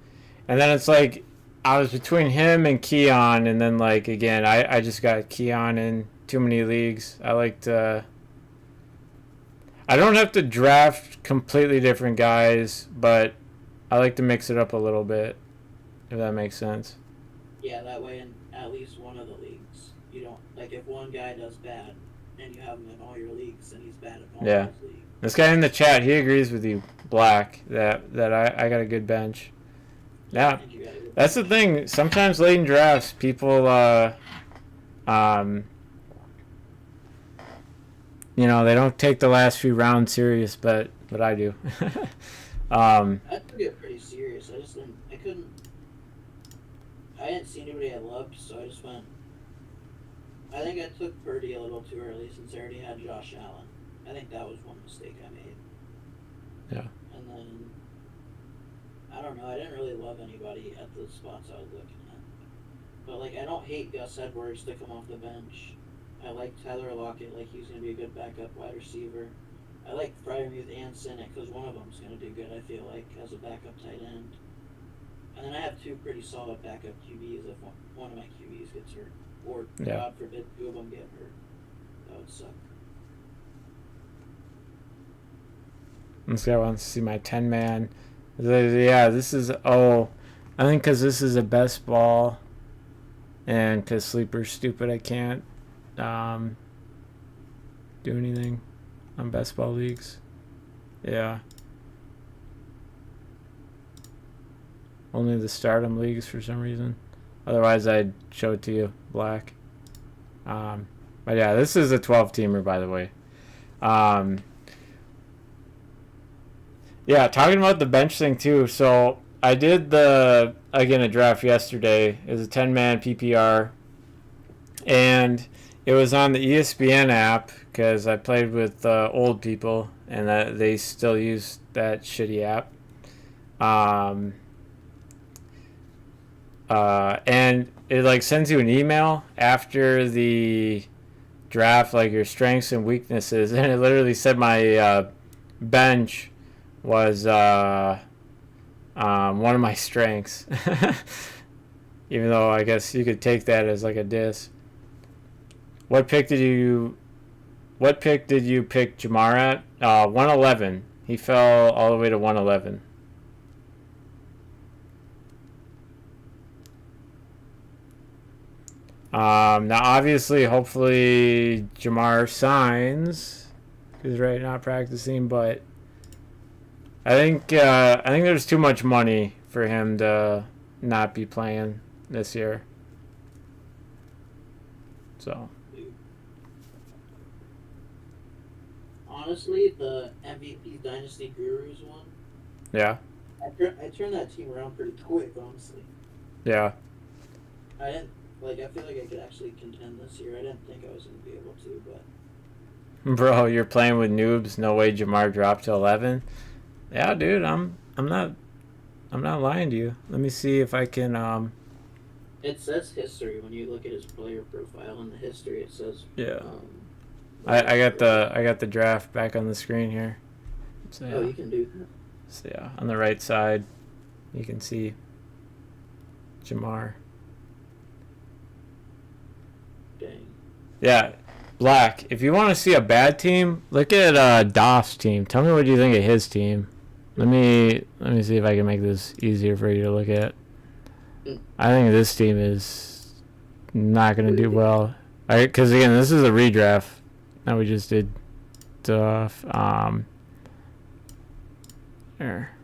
And then it's like, I was between him and Keon, and then like, again, I just got Keon in too many leagues. I like to... I don't have to draft completely different guys, but I like to mix it up a little bit, if that makes sense. Yeah, that way in at least one of the leagues, you don't, like, if one guy does bad and you have him in all your leagues and he's bad in all those leagues. This guy in the chat, he agrees with you, Black, that I got a good bench. Yeah, that's the thing. Sometimes late in drafts, people, you know, they don't take the last few rounds serious, but I do. I took it pretty serious. I didn't see anybody I loved, so I just went. I think I took Purdy a little too early since I already had Josh Allen. I think that was one mistake I made. Yeah. And then, I don't know, I didn't really love anybody at the spots I was looking at. But, like, I don't hate Gus Edwards to come off the bench. I like Tyler Lockett, like he's going to be a good backup wide receiver. I like Freiermuth and Sinnott because one of them's going to do good, I feel like, as a backup tight end. And then I have two pretty solid backup QBs if one of my QBs gets hurt. Or, God forbid, two of them get hurt. That would suck. This guy wants to see my 10-man. Yeah, this is... Oh, I think because this is a best ball and because Sleeper's stupid, I can't do anything on best ball leagues. Yeah. Only the stardom leagues for some reason. Otherwise, I'd show it to you, Black. But yeah, this is a 12-teamer, by the way. Yeah, talking about the bench thing too. So I did a draft yesterday. It was a 10-man PPR, and it was on the ESPN app because I played with old people, and they still use that shitty app. And it like sends you an email after the draft, like your strengths and weaknesses, and it literally said my bench was one of my strengths. Even though I guess you could take that as like a diss. What pick did you pick Jamar at? 111. He fell all the way to 111. Now obviously, hopefully Jamar signs. He's right, not practicing, but I think there's too much money for him to not be playing this year. So honestly, the MVP Dynasty Gurus one. Yeah. I turned that team around pretty quick, honestly. Yeah. I feel like I could actually contend this year. I didn't think I was going to be able to, but... Bro, you're playing with noobs. No way Jamar dropped to 11. Yeah, dude, I'm not lying to you. Let me see if I can. It says history when you look at his player profile. In the history, it says. Yeah. I got the draft back on the screen here. So, yeah. Oh, you can do that. So yeah, on the right side, you can see Jamar. Dang. Yeah, Black. If you want to see a bad team, look at Doff's team. Tell me what you think of his team. Let me see if I can make this easier for you to look at. I think this team is not going to do well. Because again, this is a redraft that we just did. Duff. There.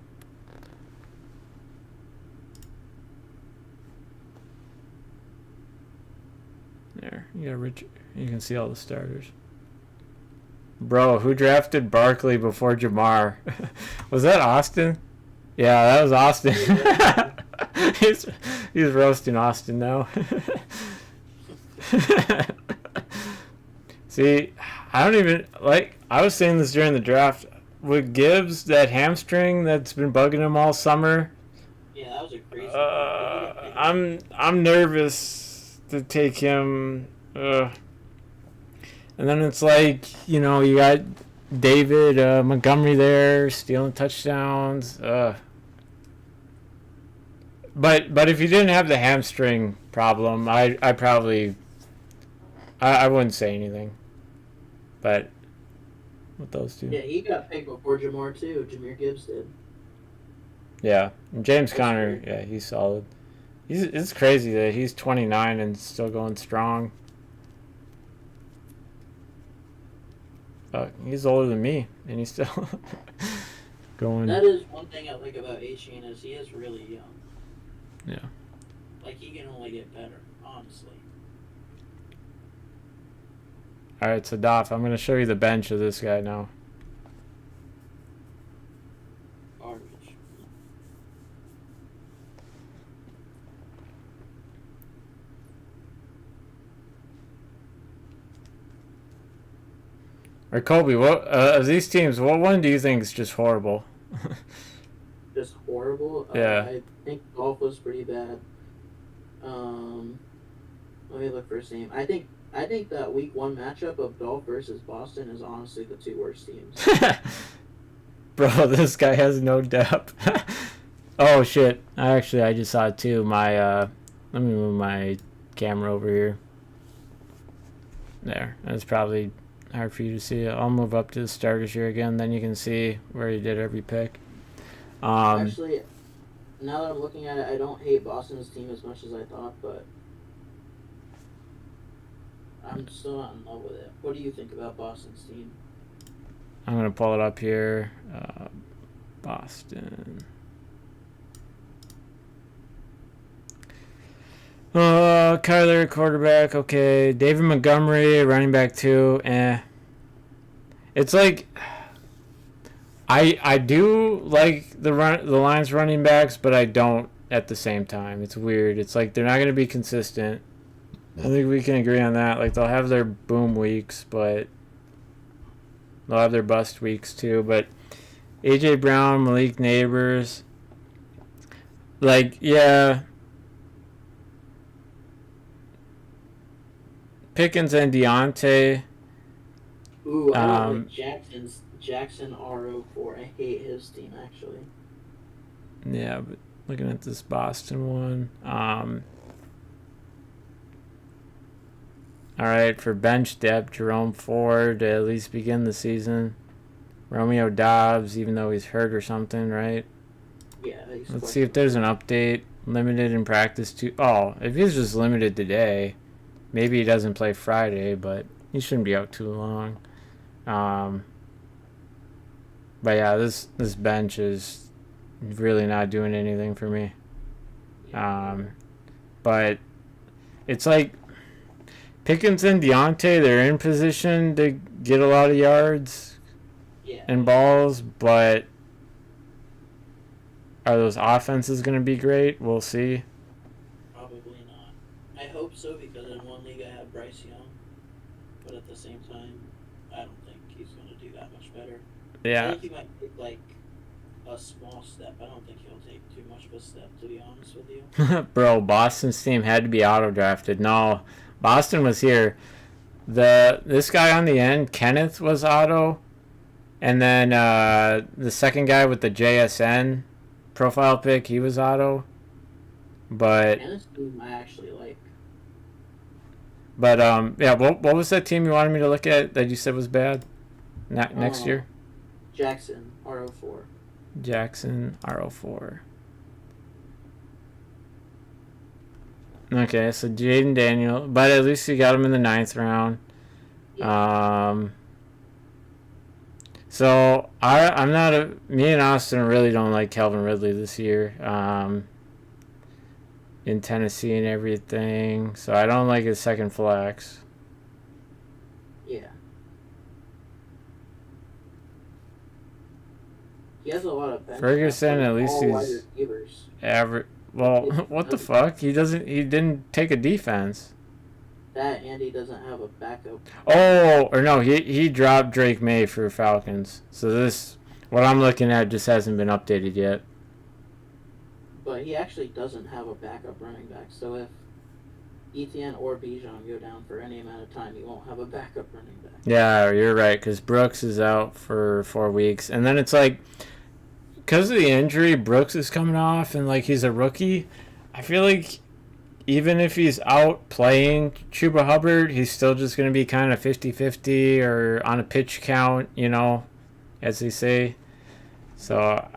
There. You got Richard. You can see all the starters. Bro, who drafted Barkley before Jamar? Was that Austin? Yeah, that was Austin. he's roasting Austin now. See, I don't even like. I was saying this during the draft. With Gibbs, that hamstring that's been bugging him all summer. Yeah, that was a crazy. I'm nervous to take him. And then it's like, you know, you got David Montgomery there stealing touchdowns. But if you didn't have the hamstring problem, I wouldn't say anything. But with those two, Yeah, he got picked before Jamar too. Jahmyr Gibbs did. yeah, and James Conner, yeah, he's solid. It's crazy that he's 29 and still going strong. He's older than me, and he's still going. That is one thing I like about Achane is he is really young. Yeah. Like he can only get better, honestly. All right, so Doff, I'm going to show you the bench of this guy now. Garbage. Or Coby, what of these teams? What one do you think is just horrible? Just horrible. Yeah. I think golf was pretty bad. Let me look for his name. I think that week 1 matchup of Dolph versus Boston is honestly the 2 worst teams. Bro, this guy has no depth. Oh shit! I just saw it too. Let me move my camera over here. There. That's probably hard for you to see. I'll move up to the starters here again. Then you can see where he did every pick. Actually, now that I'm looking at it, I don't hate Boston's team as much as I thought, but I'm still not in love with it. What do you think about Boston's team? I'm gonna pull it up here. Boston. Kyler, quarterback, okay. David Montgomery, running back 2, It's like I do like the Lions running backs, but I don't at the same time. It's weird. It's like they're not going to be consistent. I think we can agree on that. Like they'll have their boom weeks, but they'll have their bust weeks too. But AJ Brown, Malik Neighbors, like yeah. Pickens and Deontay. Ooh, I don't like Jackson RO4. I hate his team actually. Yeah, but looking at this Boston one. All right, for bench depth, Jerome Ford to at least begin the season. Romeo Dobbs, even though he's hurt or something, right? Yeah. Let's see if there's an update. Limited in practice too. Oh, if he's just limited today, maybe he doesn't play Friday, but he shouldn't be out too long. But yeah, this bench is really not doing anything for me. But it's like Pickens and Deontay, they're in position to get a lot of yards and balls, but are those offenses going to be great? We'll see. Probably not. I hope so because in one league I have Bryce Young, but at the same time, I don't think he's going to do that much better. Yeah. I think he might take like a small step. I don't think he'll take too much of a step, to be honest with you. Bro, Boston's team had to be auto drafted. No, Boston was here. This guy on the end, Kenneth, was auto, and then the second guy with the JSN profile pick, he was auto. But Kenneth's team I actually like. But yeah, what was that team you wanted me to look at that you said was bad? Next year? Jackson RO4. Jackson RO4. Okay, so Jaden Daniel, but at least you got him in the 9th round. Yeah. So I'm not me and Austin really don't like Calvin Ridley this year. In Tennessee and everything, so I don't like his second flex. Yeah. He has a lot of bench Ferguson, depth, at least all wide he's receivers. average. Well, what the fuck? He didn't take a defense. That and he doesn't have a backup. Oh, or no, he dropped Drake May for Falcons. So this, what I'm looking at, just hasn't been updated yet. But he actually doesn't have a backup running back. So if Etienne or Bijan go down for any amount of time, he won't have a backup running back. Yeah, you're right, because Brooks is out for 4 weeks. And then it's like, because of the injury, Brooks is coming off, and like he's a rookie. I feel like even if he's out playing Chuba Hubbard, he's still just going to be kind of 50-50 or on a pitch count, you know, as they say. So,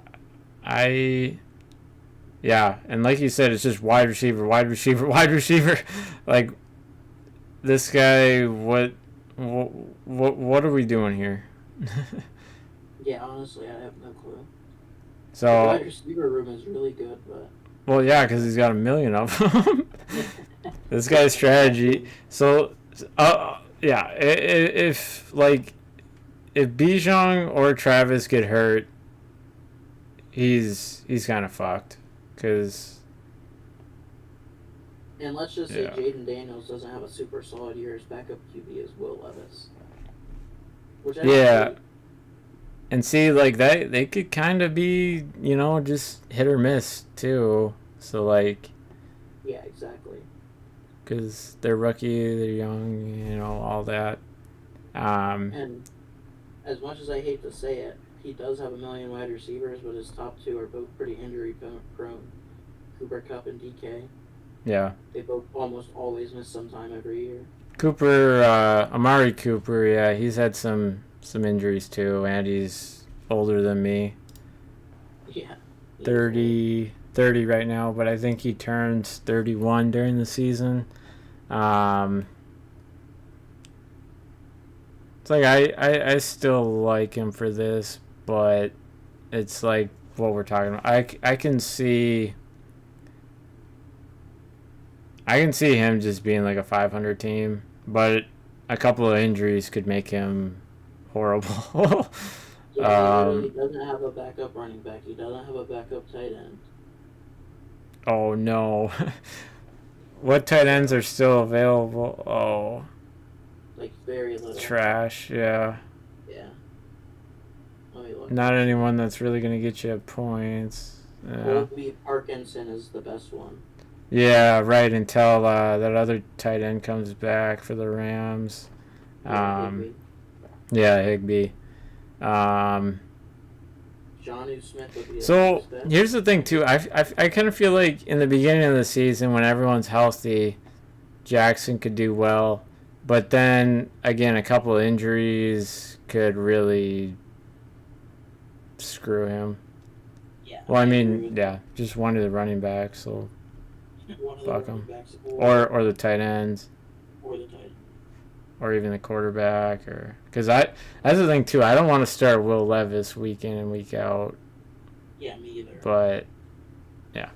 yeah, and like you said, it's just wide receiver, wide receiver, wide receiver. Like, this guy, what are we doing here? Yeah, honestly, I have no clue. So, the wide receiver room is really good, but... Well, yeah, because he's got a million of them. This guy's strategy. So, yeah, if Bijan or Travis get hurt, he's kind of fucked. Because... And let's just say Jaden Daniels doesn't have a super solid year. His backup QB is Will Levis. And see, like, they could kind of be, you know, just hit or miss, too. So, like... Yeah, exactly. Because they're rookie, they're young, you know, all that. And as much as I hate to say it, he does have a million wide receivers, but his top two are both pretty injury prone. Cooper Kupp and DK. Yeah. They both almost always miss some time every year. Amari Cooper, yeah, he's had some injuries too, and he's older than me. Yeah. 30 right now, but I think he turns 31 during the season. It's like I still like him for this, but it's like what we're talking about. I can see him just being like a 500 team, but a couple of injuries could make him horrible. He doesn't have a backup running back. He doesn't have a backup tight end. Oh no. What tight ends are still available? Oh. Like very little. Trash, yeah. Yeah. Let me look. Not anyone that's really going to get you points. Yeah. Coby Parkinson is the best one. Yeah, right, until that other tight end comes back for the Rams. Higbee. Jonnu Smith would be so here's the thing too. I kind of feel like in the beginning of the season when everyone's healthy, Jackson could do well, but then again a couple of injuries could really screw him. Yeah. Well, I mean, yeah, just one of the running backs, so fuck him. Or the tight ends. Or the tight end. Or even the quarterback, or because that's the thing too. I don't want to start Will Levis week in and week out. Yeah, me either. But yeah,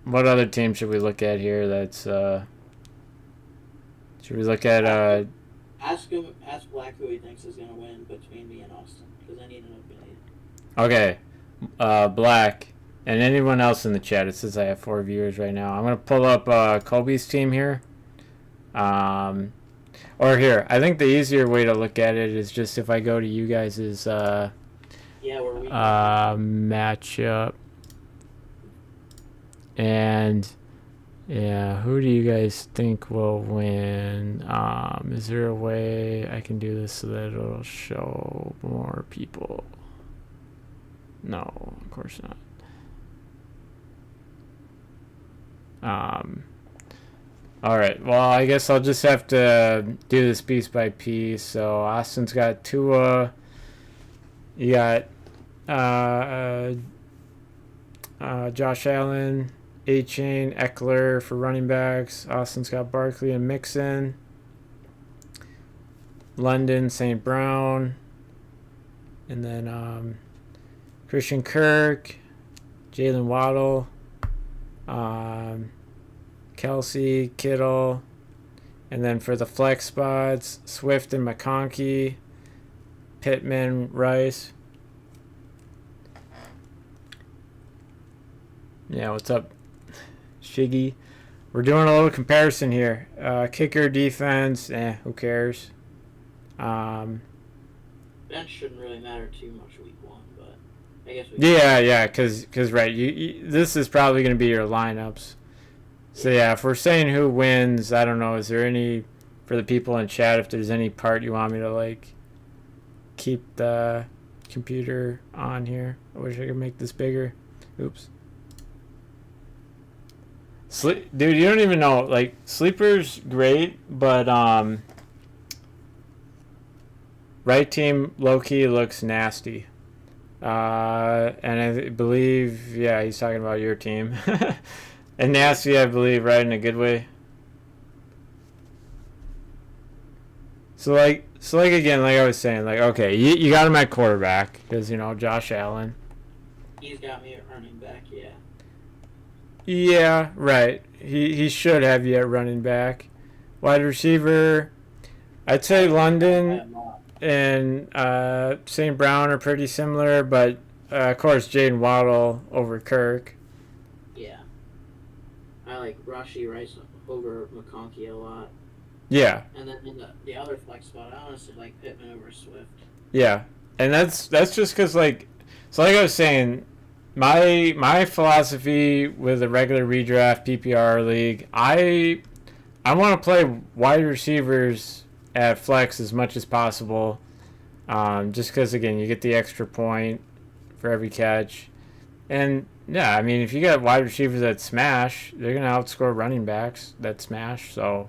what other team should we look at here? Should we look at Ask Black who he thinks is gonna win between me and Austin, because I need an opinion. Okay, Black and anyone else in the chat. It says I have 4 viewers right now. I'm gonna pull up Coby's team here. Or here, I think the easier way to look at it is just if I go to you guys' matchup. And yeah, who do you guys think will win? Is there a way I can do this so that it'll show more people? No, of course not. All right. Well, I guess I'll just have to do this piece by piece. So Austin's got Tua. You got Josh Allen, A-Chain, Eckler for running backs. Austin's got Barkley and Mixon. London, St. Brown. And then Christian Kirk, Jalen Waddle. Kelsey, Kittle, and then for the flex spots, Swift and McConkey, Pittman, Rice. Yeah, what's up, Shiggy? We're doing a little comparison here. Kicker, defense, who cares? Bench shouldn't really matter too much week 1, but I guess we. Yeah, because right, you this is probably going to be your lineups. So yeah, if we're saying who wins, I don't know. Is there any for the people in chat? If there's any part you want me to like keep the computer on here. I wish I could make this bigger. Oops. Dude, you don't even know. Like, Sleeper's great, but right team low-key looks nasty. And I believe, yeah, he's talking about your team. And nasty, I believe, right, in a good way. So again, like I was saying, like, okay, you got him at quarterback because, Josh Allen. He's got me at running back, yeah. Yeah, right. He should have you at running back. Wide receiver, I'd say London and St. Brown are pretty similar, but of course Jaden Waddle over Kirk. Yeah. I like Rashi Rice over McConkey a lot. Yeah. And then in the other flex spot, I honestly like Pittman over Swift. Yeah, and that's just because like I was saying. My philosophy with a regular redraft PPR league, I want to play wide receivers at flex as much as possible, just because again you get the extra point for every catch, and yeah, I mean if you got wide receivers that smash, they're gonna outscore running backs that smash. So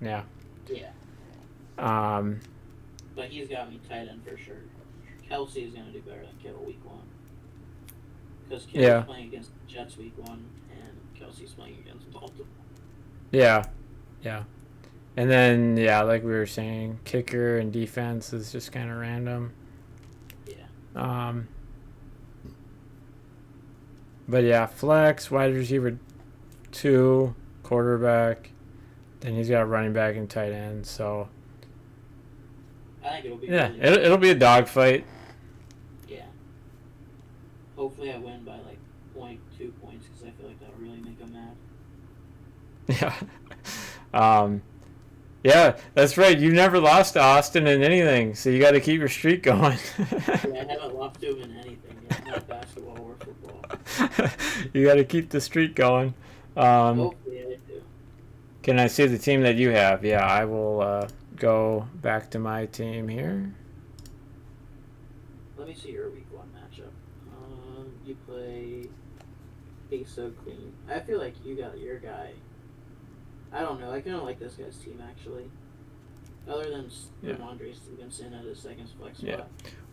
yeah. Yeah. But he's got me tight end for sure. Kelsey is gonna do better than Kittle week 1. Because Kittle's playing against the Jets week 1, and Kelsey's playing against Baltimore. Yeah. And then, like we were saying, kicker and defense is just kind of random. Yeah. But yeah, flex, wide receiver 2, quarterback. Then he's got running back and tight end. So I think it'll be. Yeah, really it'll be a dogfight. Yeah. Hopefully I win by like 0.2 points because I feel like that'll really make them mad. Yeah. Yeah, that's right. You never lost to Austin in anything, so you got to keep your streak going. Yeah, I haven't lost to him in anything yet, not basketball or football. You got to keep the streak going. Hopefully I do. Can I see the team that you have? Yeah, I will go back to my team here. Let me see your week 1 matchup. You play So Clean. I feel like you got your guy. I don't know. I kind of like this guy's team, actually. Other than Ramondre Stevenson at his second flex spot. Yeah.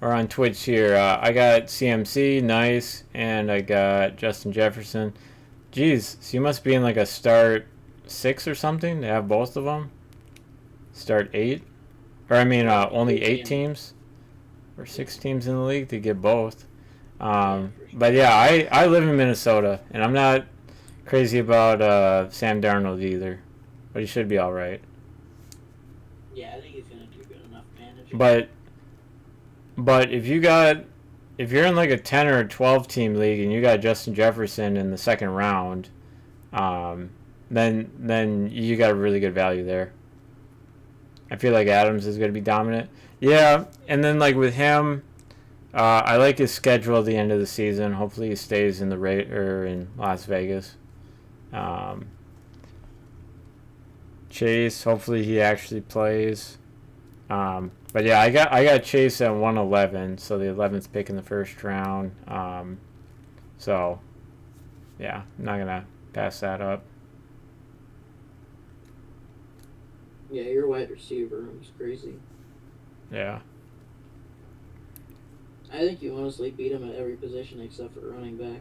We're on Twitch here. I got CMC, nice, and I got Justin Jefferson. Jeez, so you must be in like a start 6 or something to have both of them? Start 8? Or I mean, only 8 teams? Or 6 teams in the league to get both. But yeah, I live in Minnesota, and I'm not crazy about Sam Darnold either. But he should be all right. Yeah, I think he's going to do good enough managing. But if you're in like a 10 or a 12 team league and you got Justin Jefferson in the second round, then you got a really good value there. I feel like Adams is going to be dominant. Yeah, and then like with him, I like his schedule at the end of the season. Hopefully he stays in in Las Vegas. Chase, hopefully he actually plays. But yeah, I got Chase at 111, so the 11th pick in the first round. So yeah, I'm not gonna pass that up. Yeah, your wide receiver room is crazy. Yeah. I think you honestly beat him at every position except for running back.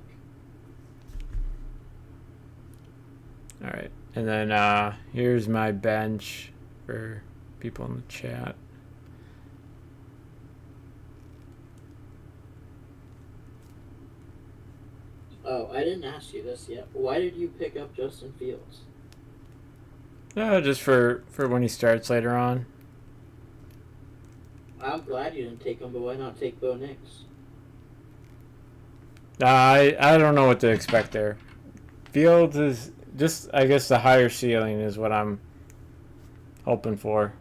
All right, and then here's my bench for people in the chat. Oh, I didn't ask you this yet. Why did you pick up Justin Fields? Just for when he starts later on. I'm glad you didn't take him, but why not take Bo Nix? I don't know what to expect there. Fields is just, I guess, the higher ceiling is what I'm hoping for.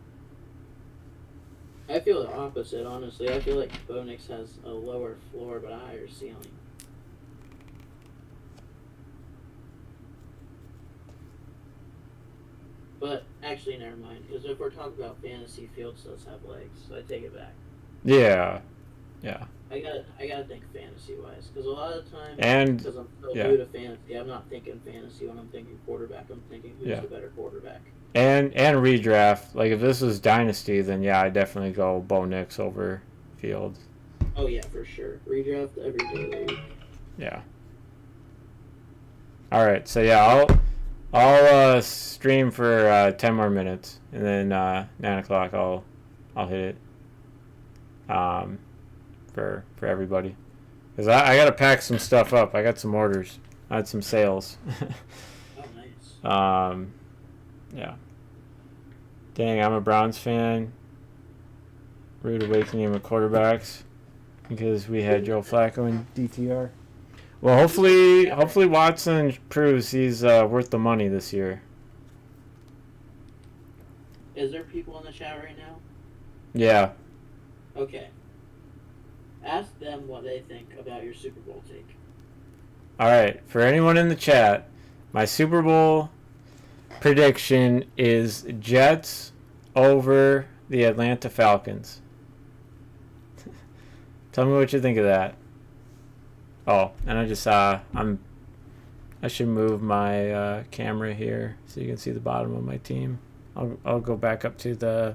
I feel the opposite, honestly. I feel like Bo Nix has a lower floor but a higher ceiling. But actually, never mind. Because if we're talking about fantasy, Fields does have legs, so I take it back. Yeah. I gotta think fantasy wise, because a lot of times, And because I'm so yeah. new to fantasy, I'm not thinking fantasy when I'm thinking quarterback. I'm thinking who's the better quarterback. And redraft. Like if this was Dynasty, then yeah, I definitely go Bo Nix over Fields. Oh yeah, for sure. Redraft every day of the week. Yeah. All right. So yeah, I'll stream for 10 more minutes, and then 9 o'clock I'll hit it. For everybody, because I gotta pack some stuff up. I got some orders. I had some sales. Oh nice. Yeah. Dang, I'm a Browns fan. Rude awakening of quarterbacks because we had Joe Flacco in DTR. Well, hopefully Watson proves he's worth the money this year. Is there people in the chat right now? Yeah. Okay. Ask them what they think about your Super Bowl take. All right. For anyone in the chat, my Super Bowl prediction is Jets over the Atlanta Falcons. Tell me what you think of that. Oh, and I just saw I should move my camera here so you can see the bottom of my team. I'll go back up to the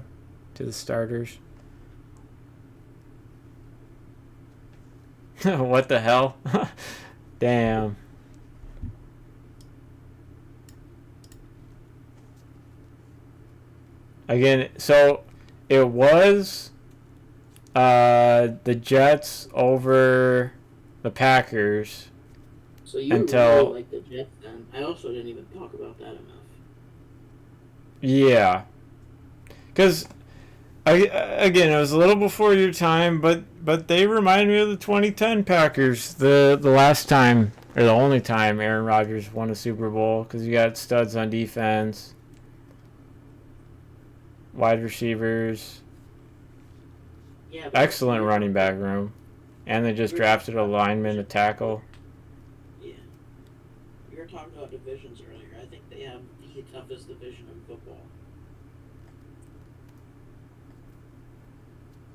starters. What the hell? Damn. Again, so it was the Jets over the Packers. So you really like the Jets then. I also didn't even talk about that enough. Yeah. Because, again, it was a little before your time, but they remind me of the 2010 Packers. The last time, or the only time Aaron Rodgers won a Super Bowl, because you got studs on defense, wide receivers, excellent running back room, and they just drafted a lineman to tackle. Yeah. We were talking about divisions earlier. I think they have the toughest division in football.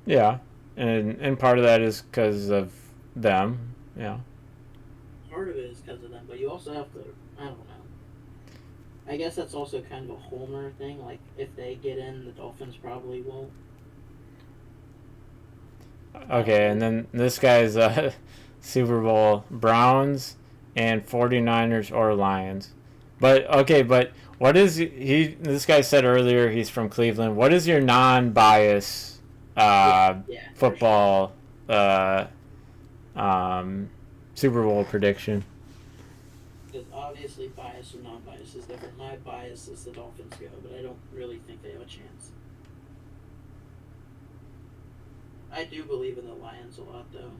Yeah, and part of that is because of them. Yeah. Part of it is because of them, but you also have to, I don't know. I guess that's also kind of a homer thing. Like, if they get in, the Dolphins probably won't. Okay, and then this guy's Super Bowl Browns and 49ers or Lions. But what is he? This guy said earlier he's from Cleveland. What is your non-bias football Super Bowl prediction? Because obviously bias or non-bias is different. My bias is the Dolphins go, but I don't really think they have a chance. I do believe in the Lions a lot, though.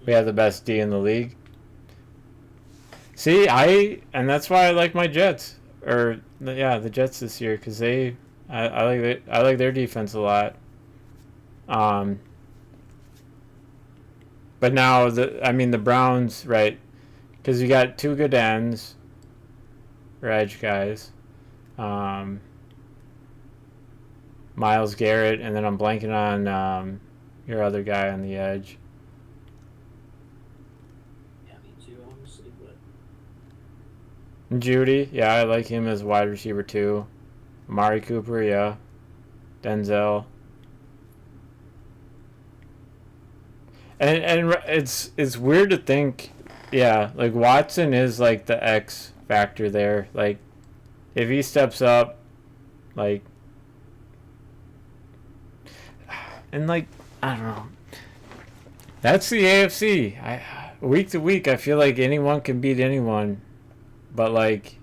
We have the best D in the league. See, and that's why I like my Jets, the Jets this year, because I like their defense a lot. But now the Browns, right? Because you got two good ends, or edge guys. Myles Garrett, and then I'm blanking on your other guy on the edge. Yeah, me too, honestly, but... Judy, yeah, I like him as wide receiver too. Amari Cooper, yeah. Denzel. And it's weird to think, yeah, like Watson is like the X factor there. Like, if he steps up, like, and like, I don't know. That's the AFC. Week to week, I feel like anyone can beat anyone, but like,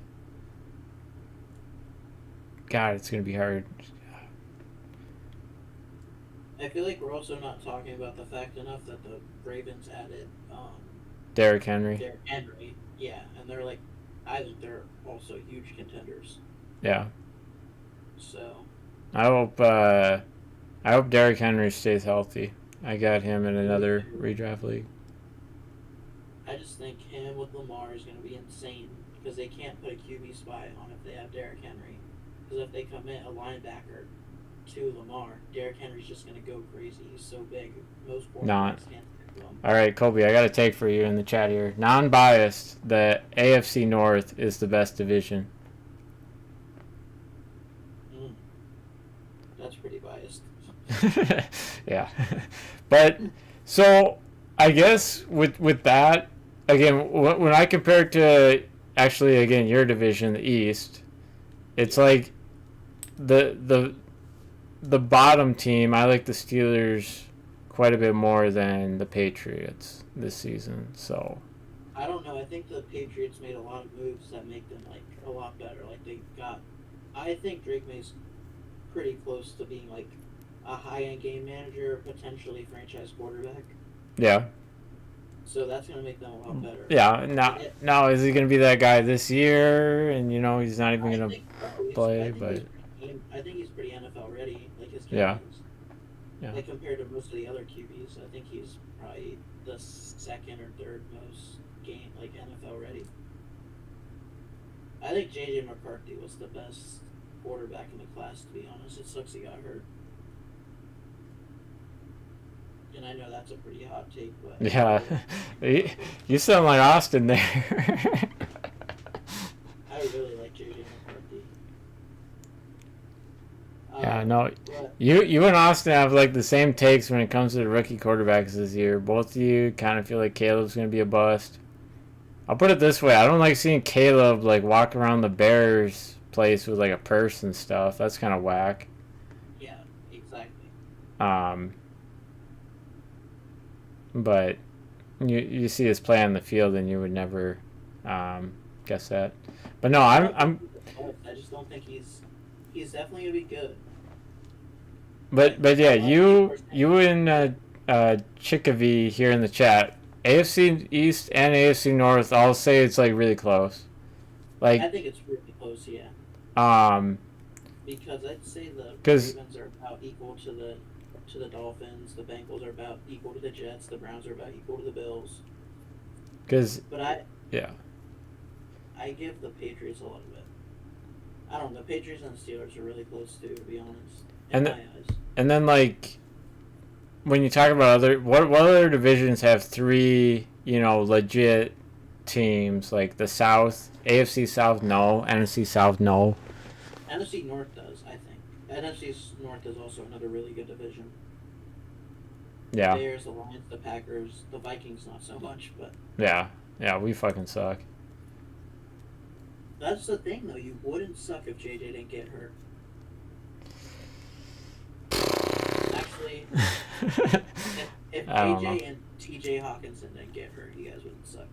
God, it's gonna be hard. I feel like we're also not talking about the fact enough that the Ravens added Derrick Henry. Derrick Henry. Yeah, and I think they're also huge contenders. Yeah. So I hope Derrick Henry stays healthy. I got him in another redraft league. I just think him with Lamar is going to be insane because they can't put a QB spy on if they have Derrick Henry. Because if they commit a linebacker to Lamar, Derrick Henry's just going to go crazy. He's so big. Most quarterbacks can't tackle him. All right, Coby, I got a take for you in the chat here. Non-biased, the AFC North is the best division. That's pretty biased. Yeah. But, so, I guess with that, again, when I compare it to, actually, again, your division, the East, it's like the bottom team, I like the Steelers quite a bit more than the Patriots this season, so. I don't know. I think the Patriots made a lot of moves that make them, like, a lot better. Like, I think Drake May's pretty close to being, like, a high-end game manager, potentially franchise quarterback. Yeah. So that's going to make them a lot better. Yeah. Now is he going to be that guy this year? And he's not even going to play. But I think he's pretty NFL ready. Like his yeah. Like compared to most of the other QBs, I think he's probably the second or third most NFL ready. I think JJ McCarthy was the best quarterback in the class. To be honest, it sucks he got hurt. And I know that's a pretty hot take, but yeah, you sound like Austin there. I really like JJ McCarthy. Yeah, no, you and Austin have like the same takes when it comes to the rookie quarterbacks this year. Both of you kind of feel like Caleb's going to be a bust. I'll put it this way: I don't like seeing Caleb like walk around the Bears place with like a purse and stuff. That's kind of whack. Yeah, exactly. But you see his play on the field, and you would never guess that. But no, I just don't think he's definitely gonna be good. But yeah, you and Chickavee here in the chat, AFC East and AFC North, all say it's like really close. Like I think it's really close, yeah. Because I'd say the Ravens are about equal to the Dolphins. The Bengals are about equal to the Jets. The Browns are about equal to the Bills. But I give the Patriots a little bit. I don't know. The Patriots and the Steelers are really close too, to be honest. In my eyes. And then like when you talk about what other divisions have three legit teams, like the South, AFC South, no, NFC South, no. NFC North does, I think. NFC North is also another really good division. Yeah. The Bears, the Lions, the Packers, the Vikings, not so much, but yeah, we fucking suck. That's the thing, though. You wouldn't suck if JJ didn't get hurt. Actually, if JJ and TJ Hawkinson didn't get hurt, you guys wouldn't suck.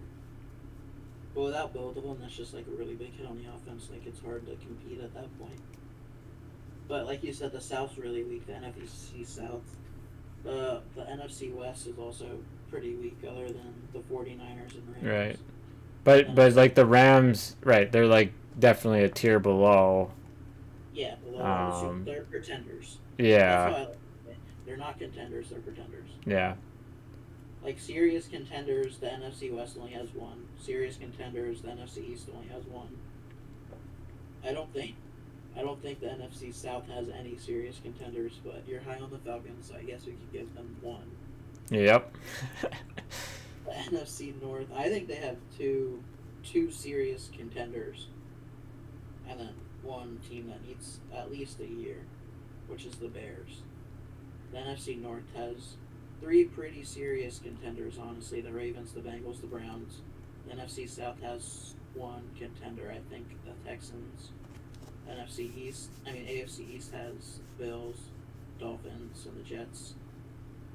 But without both of them, that's just like a really big hit on the offense. Like, it's hard to compete at that point. But like you said, the South's really weak. The NFC South. The NFC West is also pretty weak, other than the 49ers and Rams. Right. But like the Rams, right? They're like definitely a tier below. Yeah, below. They're pretenders. Yeah. That's how I like it. They're not contenders. They're pretenders. Yeah. Like serious contenders, the NFC West only has one. Serious contenders, the NFC East only has one. I don't think the NFC South has any serious contenders, but you're high on the Falcons, so I guess we could give them one. Yep. The NFC North, I think they have two serious contenders, and then one team that needs at least a year, which is the Bears. The NFC North has three pretty serious contenders, honestly. The Ravens, the Bengals, the Browns. The NFC South has one contender, I think, the Texans. AFC East has Bills, Dolphins, and the Jets.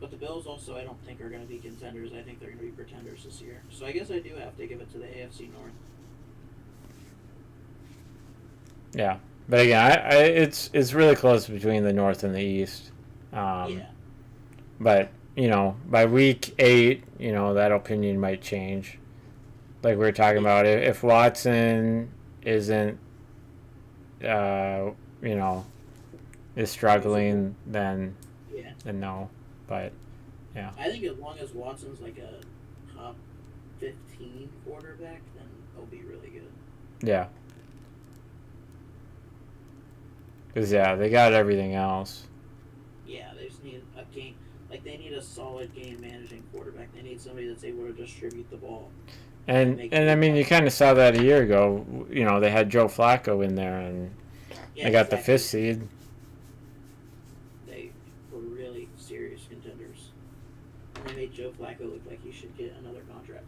But the Bills also, I don't think, are going to be contenders. I think they're going to be pretenders this year. So I guess I do have to give it to the AFC North. Yeah. But again, it's really close between the North and the East. Yeah. But by week 8, that opinion might change. Like we were talking about, if Watson isn't, is struggling, then Yeah. no. But I think as long as Watson's like a top 15 quarterback, then they'll be really good. yeah, because they got everything else. Yeah, they just need a game. Like, they need a solid game managing quarterback. They need somebody that's able to distribute the ball. And I mean, you kind of saw that a year ago. They had Joe Flacco in there, and they got the 5th seed. They were really serious contenders. And they made Joe Flacco look like he should get another contract.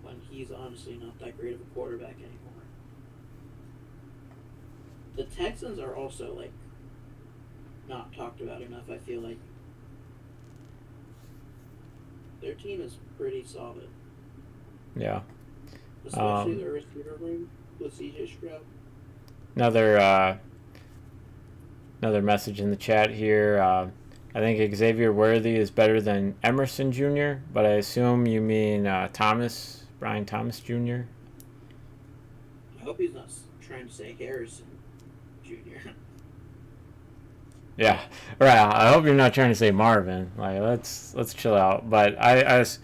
When he's honestly not that great of a quarterback anymore. The Texans are also, like, not talked about enough, I feel like. Their team is pretty solid. Yeah. Especially their receiver room with CJ Stroud. Another message in the chat here. I think Xavier Worthy is better than Emerson Jr., but I assume you mean Brian Thomas Jr. I hope he's not trying to say Harrison Jr. Yeah, right. I hope you're not trying to say Marvin. Like, let's chill out. But part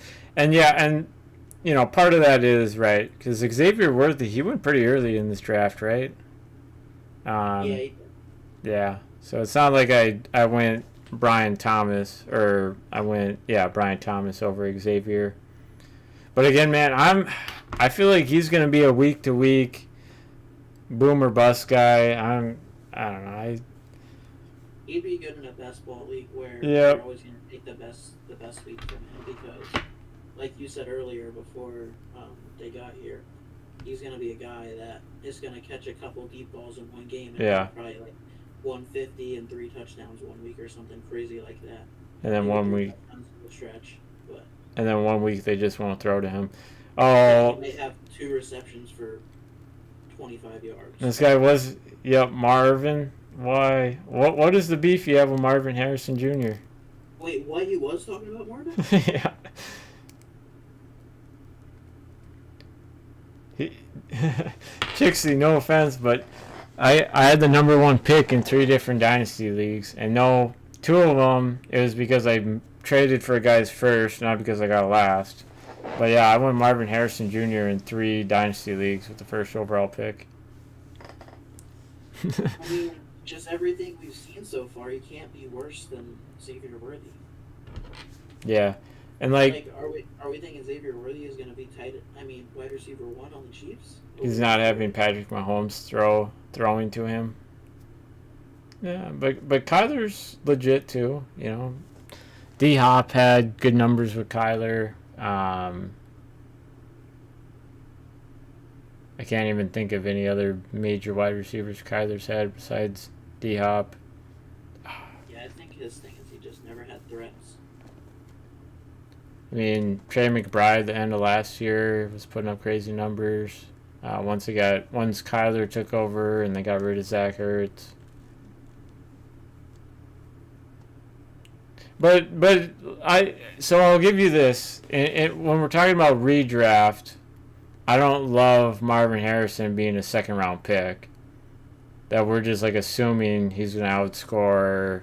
of that is right because Xavier Worthy, he went pretty early in this draft, right? Yeah. So it's not like I went Brian Thomas over Xavier. But again, man, I feel like he's gonna be a week to week boom or bust guy. I don't know. He'd be good in a best ball league where Yep. you're always going to take the best week from him because, like you said earlier before they got here, he's going to be a guy that is going to catch a couple deep balls in one game and probably like 150 and 3 touchdowns one week or something crazy like that. And then one week, stretch, but and then 1 week they just won't throw to him. Oh, he may have 2 receptions for 25 yards. This guy was Marvin. Why? What is the beef you have with Marvin Harrison Jr.? Wait, what? He was talking about Marvin? Yeah. Chixie, no offense, but I had the number 1 pick in 3 different dynasty leagues, and 2 of them it was because I traded for a guy's first, not because I got last. But yeah, I went Marvin Harrison Jr. in 3 dynasty leagues with the first overall pick. I mean, just everything we've seen so far, he can't be worse than Xavier Worthy. Yeah, and are we thinking Xavier Worthy is going to be wide receiver 1 on the Chiefs? He's not having Patrick Mahomes throwing to him. Yeah, but Kyler's legit too. D Hop had good numbers with Kyler. I can't even think of any other major wide receivers Kyler's had besides D Hop. Yeah, I think his thing is he just never had threats. I mean, Trey McBride, the end of last year, was putting up crazy numbers. Once Kyler took over and they got rid of Zach Ertz. But I'll give you this. When we're talking about redraft, I don't love Marvin Harrison being a 2nd round pick. That we're just like assuming he's going to outscore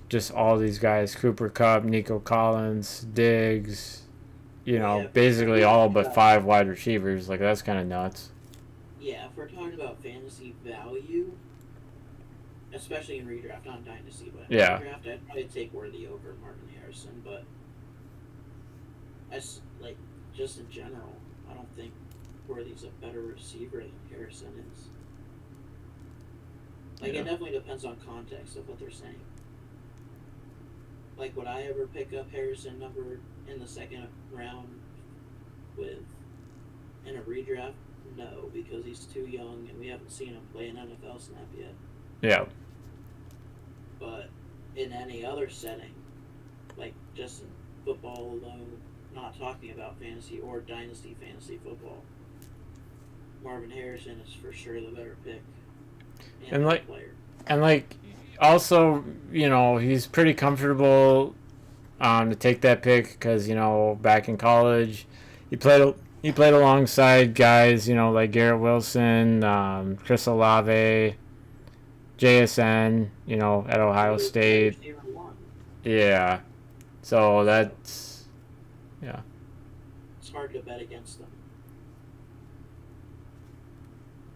just all these guys: Cooper Kupp, Nico Collins, Diggs. Basically all but 5 wide receivers. Like, that's kind of nuts. Yeah, if we're talking about fantasy value, especially in redraft, not dynasty, but in redraft, I'd probably take Worthy over Marvin Harrison. But just in general, I don't think Worthy's a better receiver than Harrison is. It definitely depends on context of what they're saying. Would I ever pick up Harrison number in the 2nd round in a redraft? No, because he's too young and we haven't seen him play an NFL snap yet. Yeah. But in any other setting, just in football alone, not talking about fantasy or dynasty fantasy football, Marvin Harrison is for sure the better pick. And, like- player. And like, also, you know, he's pretty comfortable to take that pick because, you know, back in college, he played alongside guys, you know, like Garrett Wilson, Chris Olave, JSN, you know, at Ohio State. Yeah. So that's, yeah. It's hard to bet against them.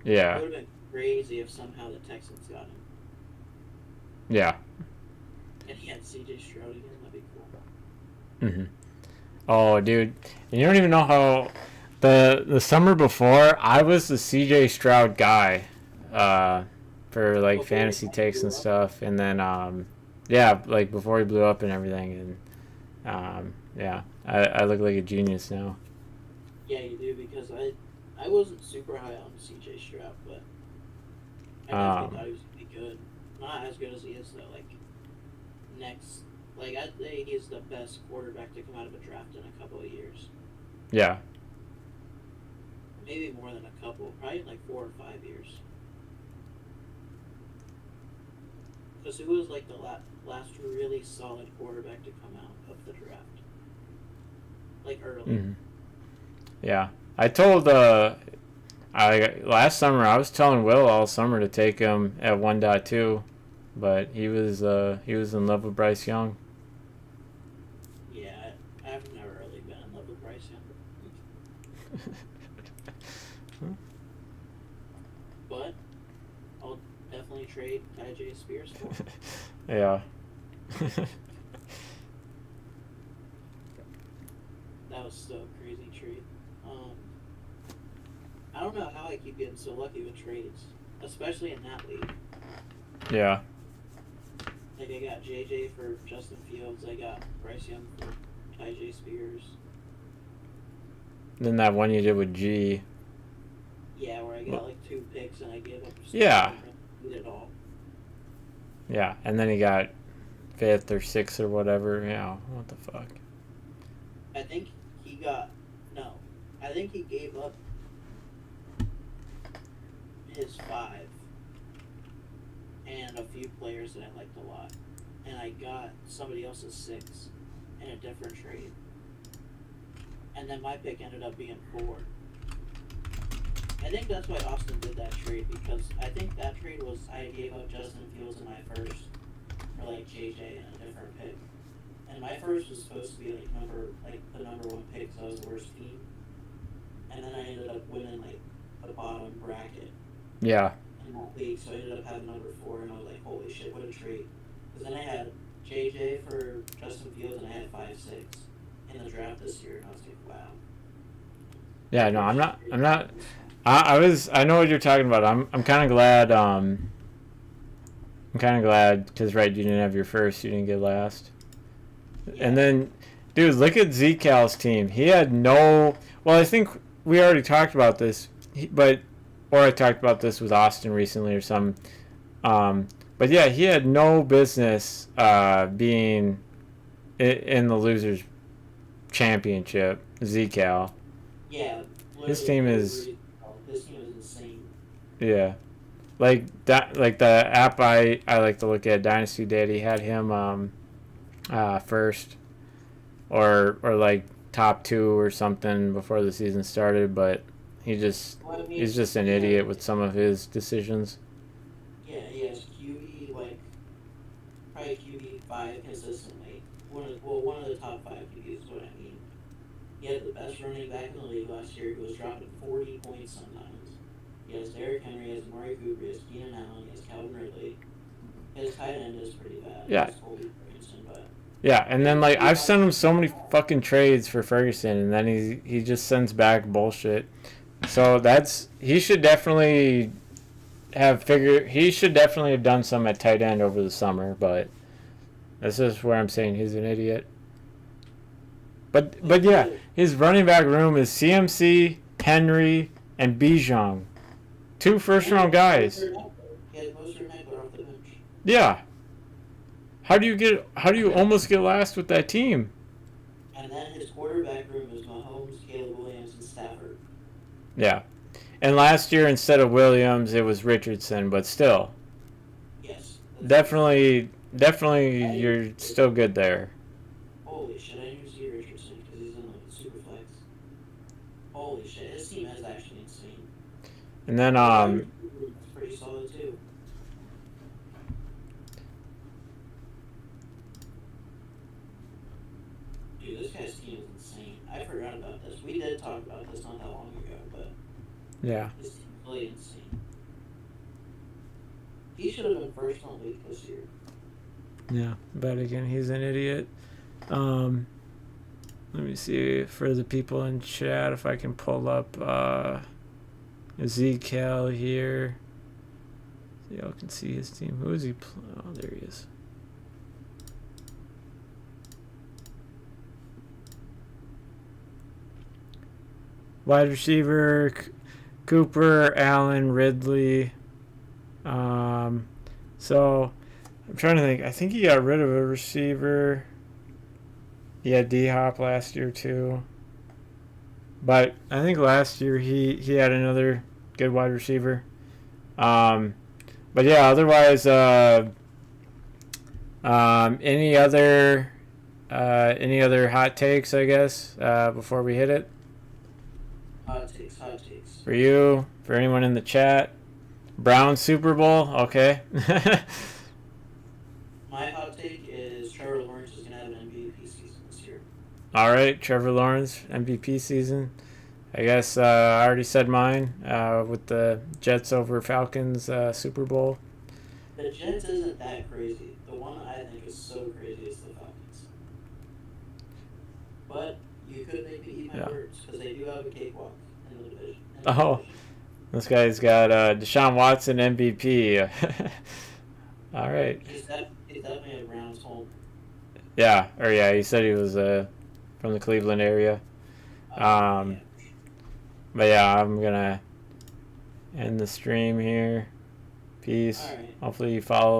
It Yeah. would have been crazy if somehow the Texans got him. Yeah. And he had CJ Stroud again. That'd be cool. Oh, dude. And you don't even know how the summer before, I was the CJ Stroud guy for like Before fantasy he takes blew and up? stuff. And then, yeah, like before he blew up and everything. And yeah, I look like a genius now. Yeah, you do, because I wasn't super high on CJ Stroud, but I definitely thought he was going to be good. Not as good as he is, though. Like, next, like, I'd say he's the best quarterback to come out of a draft in a couple of years. Yeah. Maybe more than a couple. Probably like 4 or 5 years. Because who was like the last really solid quarterback to come out of the draft? Like early. Yeah. I told last summer I was telling Will all summer to take him at 1.2, but he was in love with Bryce Young. Yeah, I've never really been in love with Bryce Young. But I'll definitely trade IJ Spears for him. Yeah. That was still a crazy trade. I don't know how I keep getting so lucky with trades, especially in that league. Yeah. Like, I got JJ for Justin Fields, I got Bryce Young for IJ Spears. Then that one you did with G. Yeah, where I got like 2 picks and I gave up. Yeah. Did it all. Yeah, and then he got 5th or 6th or whatever. Yeah, what the fuck? I think he got I think he gave up his 5 and a few players that I liked a lot, and I got somebody else's 6 in a different trade, and then my pick ended up being 4. I think that's why Austin did that trade, because I think that trade was I gave up Justin Fields in my first for like JJ and a different pick. And my first was supposed to be the number 1 pick, so I was the worst team. And then I ended up winning like the bottom bracket Yeah. in that league, so I ended up having number 4, and I was like, holy shit, what a trade. Because then I had JJ for Justin Fields, and I had 5-6 in the draft this year, and I was like, wow. Yeah, no, I'm not. I know what you're talking about. I'm kind of glad. I'm kind of glad because right, you didn't have your first, you didn't get last. Yeah. And then, dude, look at Zcal's team. He had no. Well, I think we already talked about this, or I talked about this with Austin recently or something. But yeah, he had no business being in the losers championship. Zcal. Yeah. His team is. His team is insane. Yeah, like that. Like the app I like to look at, Dynasty Daddy, had him first, or like top 2 or something before the season started. But he's just an idiot with some of his decisions. Yeah, he has QB probably QB 5 consistently. One of the top 5 QBs is what I mean. He had the best running back in the league last year. He was dropping 40 points sometimes. He has Derrick Henry, he has Amari Cooper, he has Keenan Allen, he has Calvin Ridley. His tight end is pretty bad. Yeah. It's Coby Ferguson, but Yeah, and then like I've sent him so many fucking trades for Ferguson, and then he just sends back bullshit. So he should definitely have done some at tight end over the summer, but this is where I'm saying he's an idiot. But yeah, his running back room is CMC, Henry, and Bijan. 2 first-round guys. He had most of off the bench. Yeah. How do you almost get last with that team? And then his quarterback room is Mahomes, Caleb Williams, and Stafford. Yeah. And last year, instead of Williams, it was Richardson, but still. Yes. Definitely, you're still good there. Holy shit, I didn't even see Richardson because he's in like super flex. Holy shit, his team is actually insane. And then, It's pretty solid too. Dude, this guy's team is insane. I forgot about this. We did talk about this not that long ago, but yeah. his team's really insane. He should have been first in the league this year. Yeah, but again, he's an idiot. Let me see for the people in chat if I can pull up Ezekiel here. So y'all can see his team. Who is he? Oh, there he is. Wide receiver, Cooper, Allen, Ridley. So I'm trying to think. I think he got rid of a receiver. He had D-Hop last year too. But I think last year he had another good wide receiver. But yeah, otherwise, any other hot takes, I guess, before we hit it? Hot takes. For you, for anyone in the chat. Brown Super Bowl, okay. My hot take is Trevor Lawrence is going to have an MVP season this year. All right, Trevor Lawrence, MVP season. I guess I already said mine with the Jets over Falcons Super Bowl. The Jets isn't that crazy. The one I think is so crazy is the Falcons. But you could maybe eat my words because they do have a cakewalk in the division. This guy's got Deshaun Watson MVP. All right. He's definitely a Browns home. Yeah, he said he was from the Cleveland area. Yeah. But yeah, I'm gonna end the stream here. Peace. All right. Hopefully you follow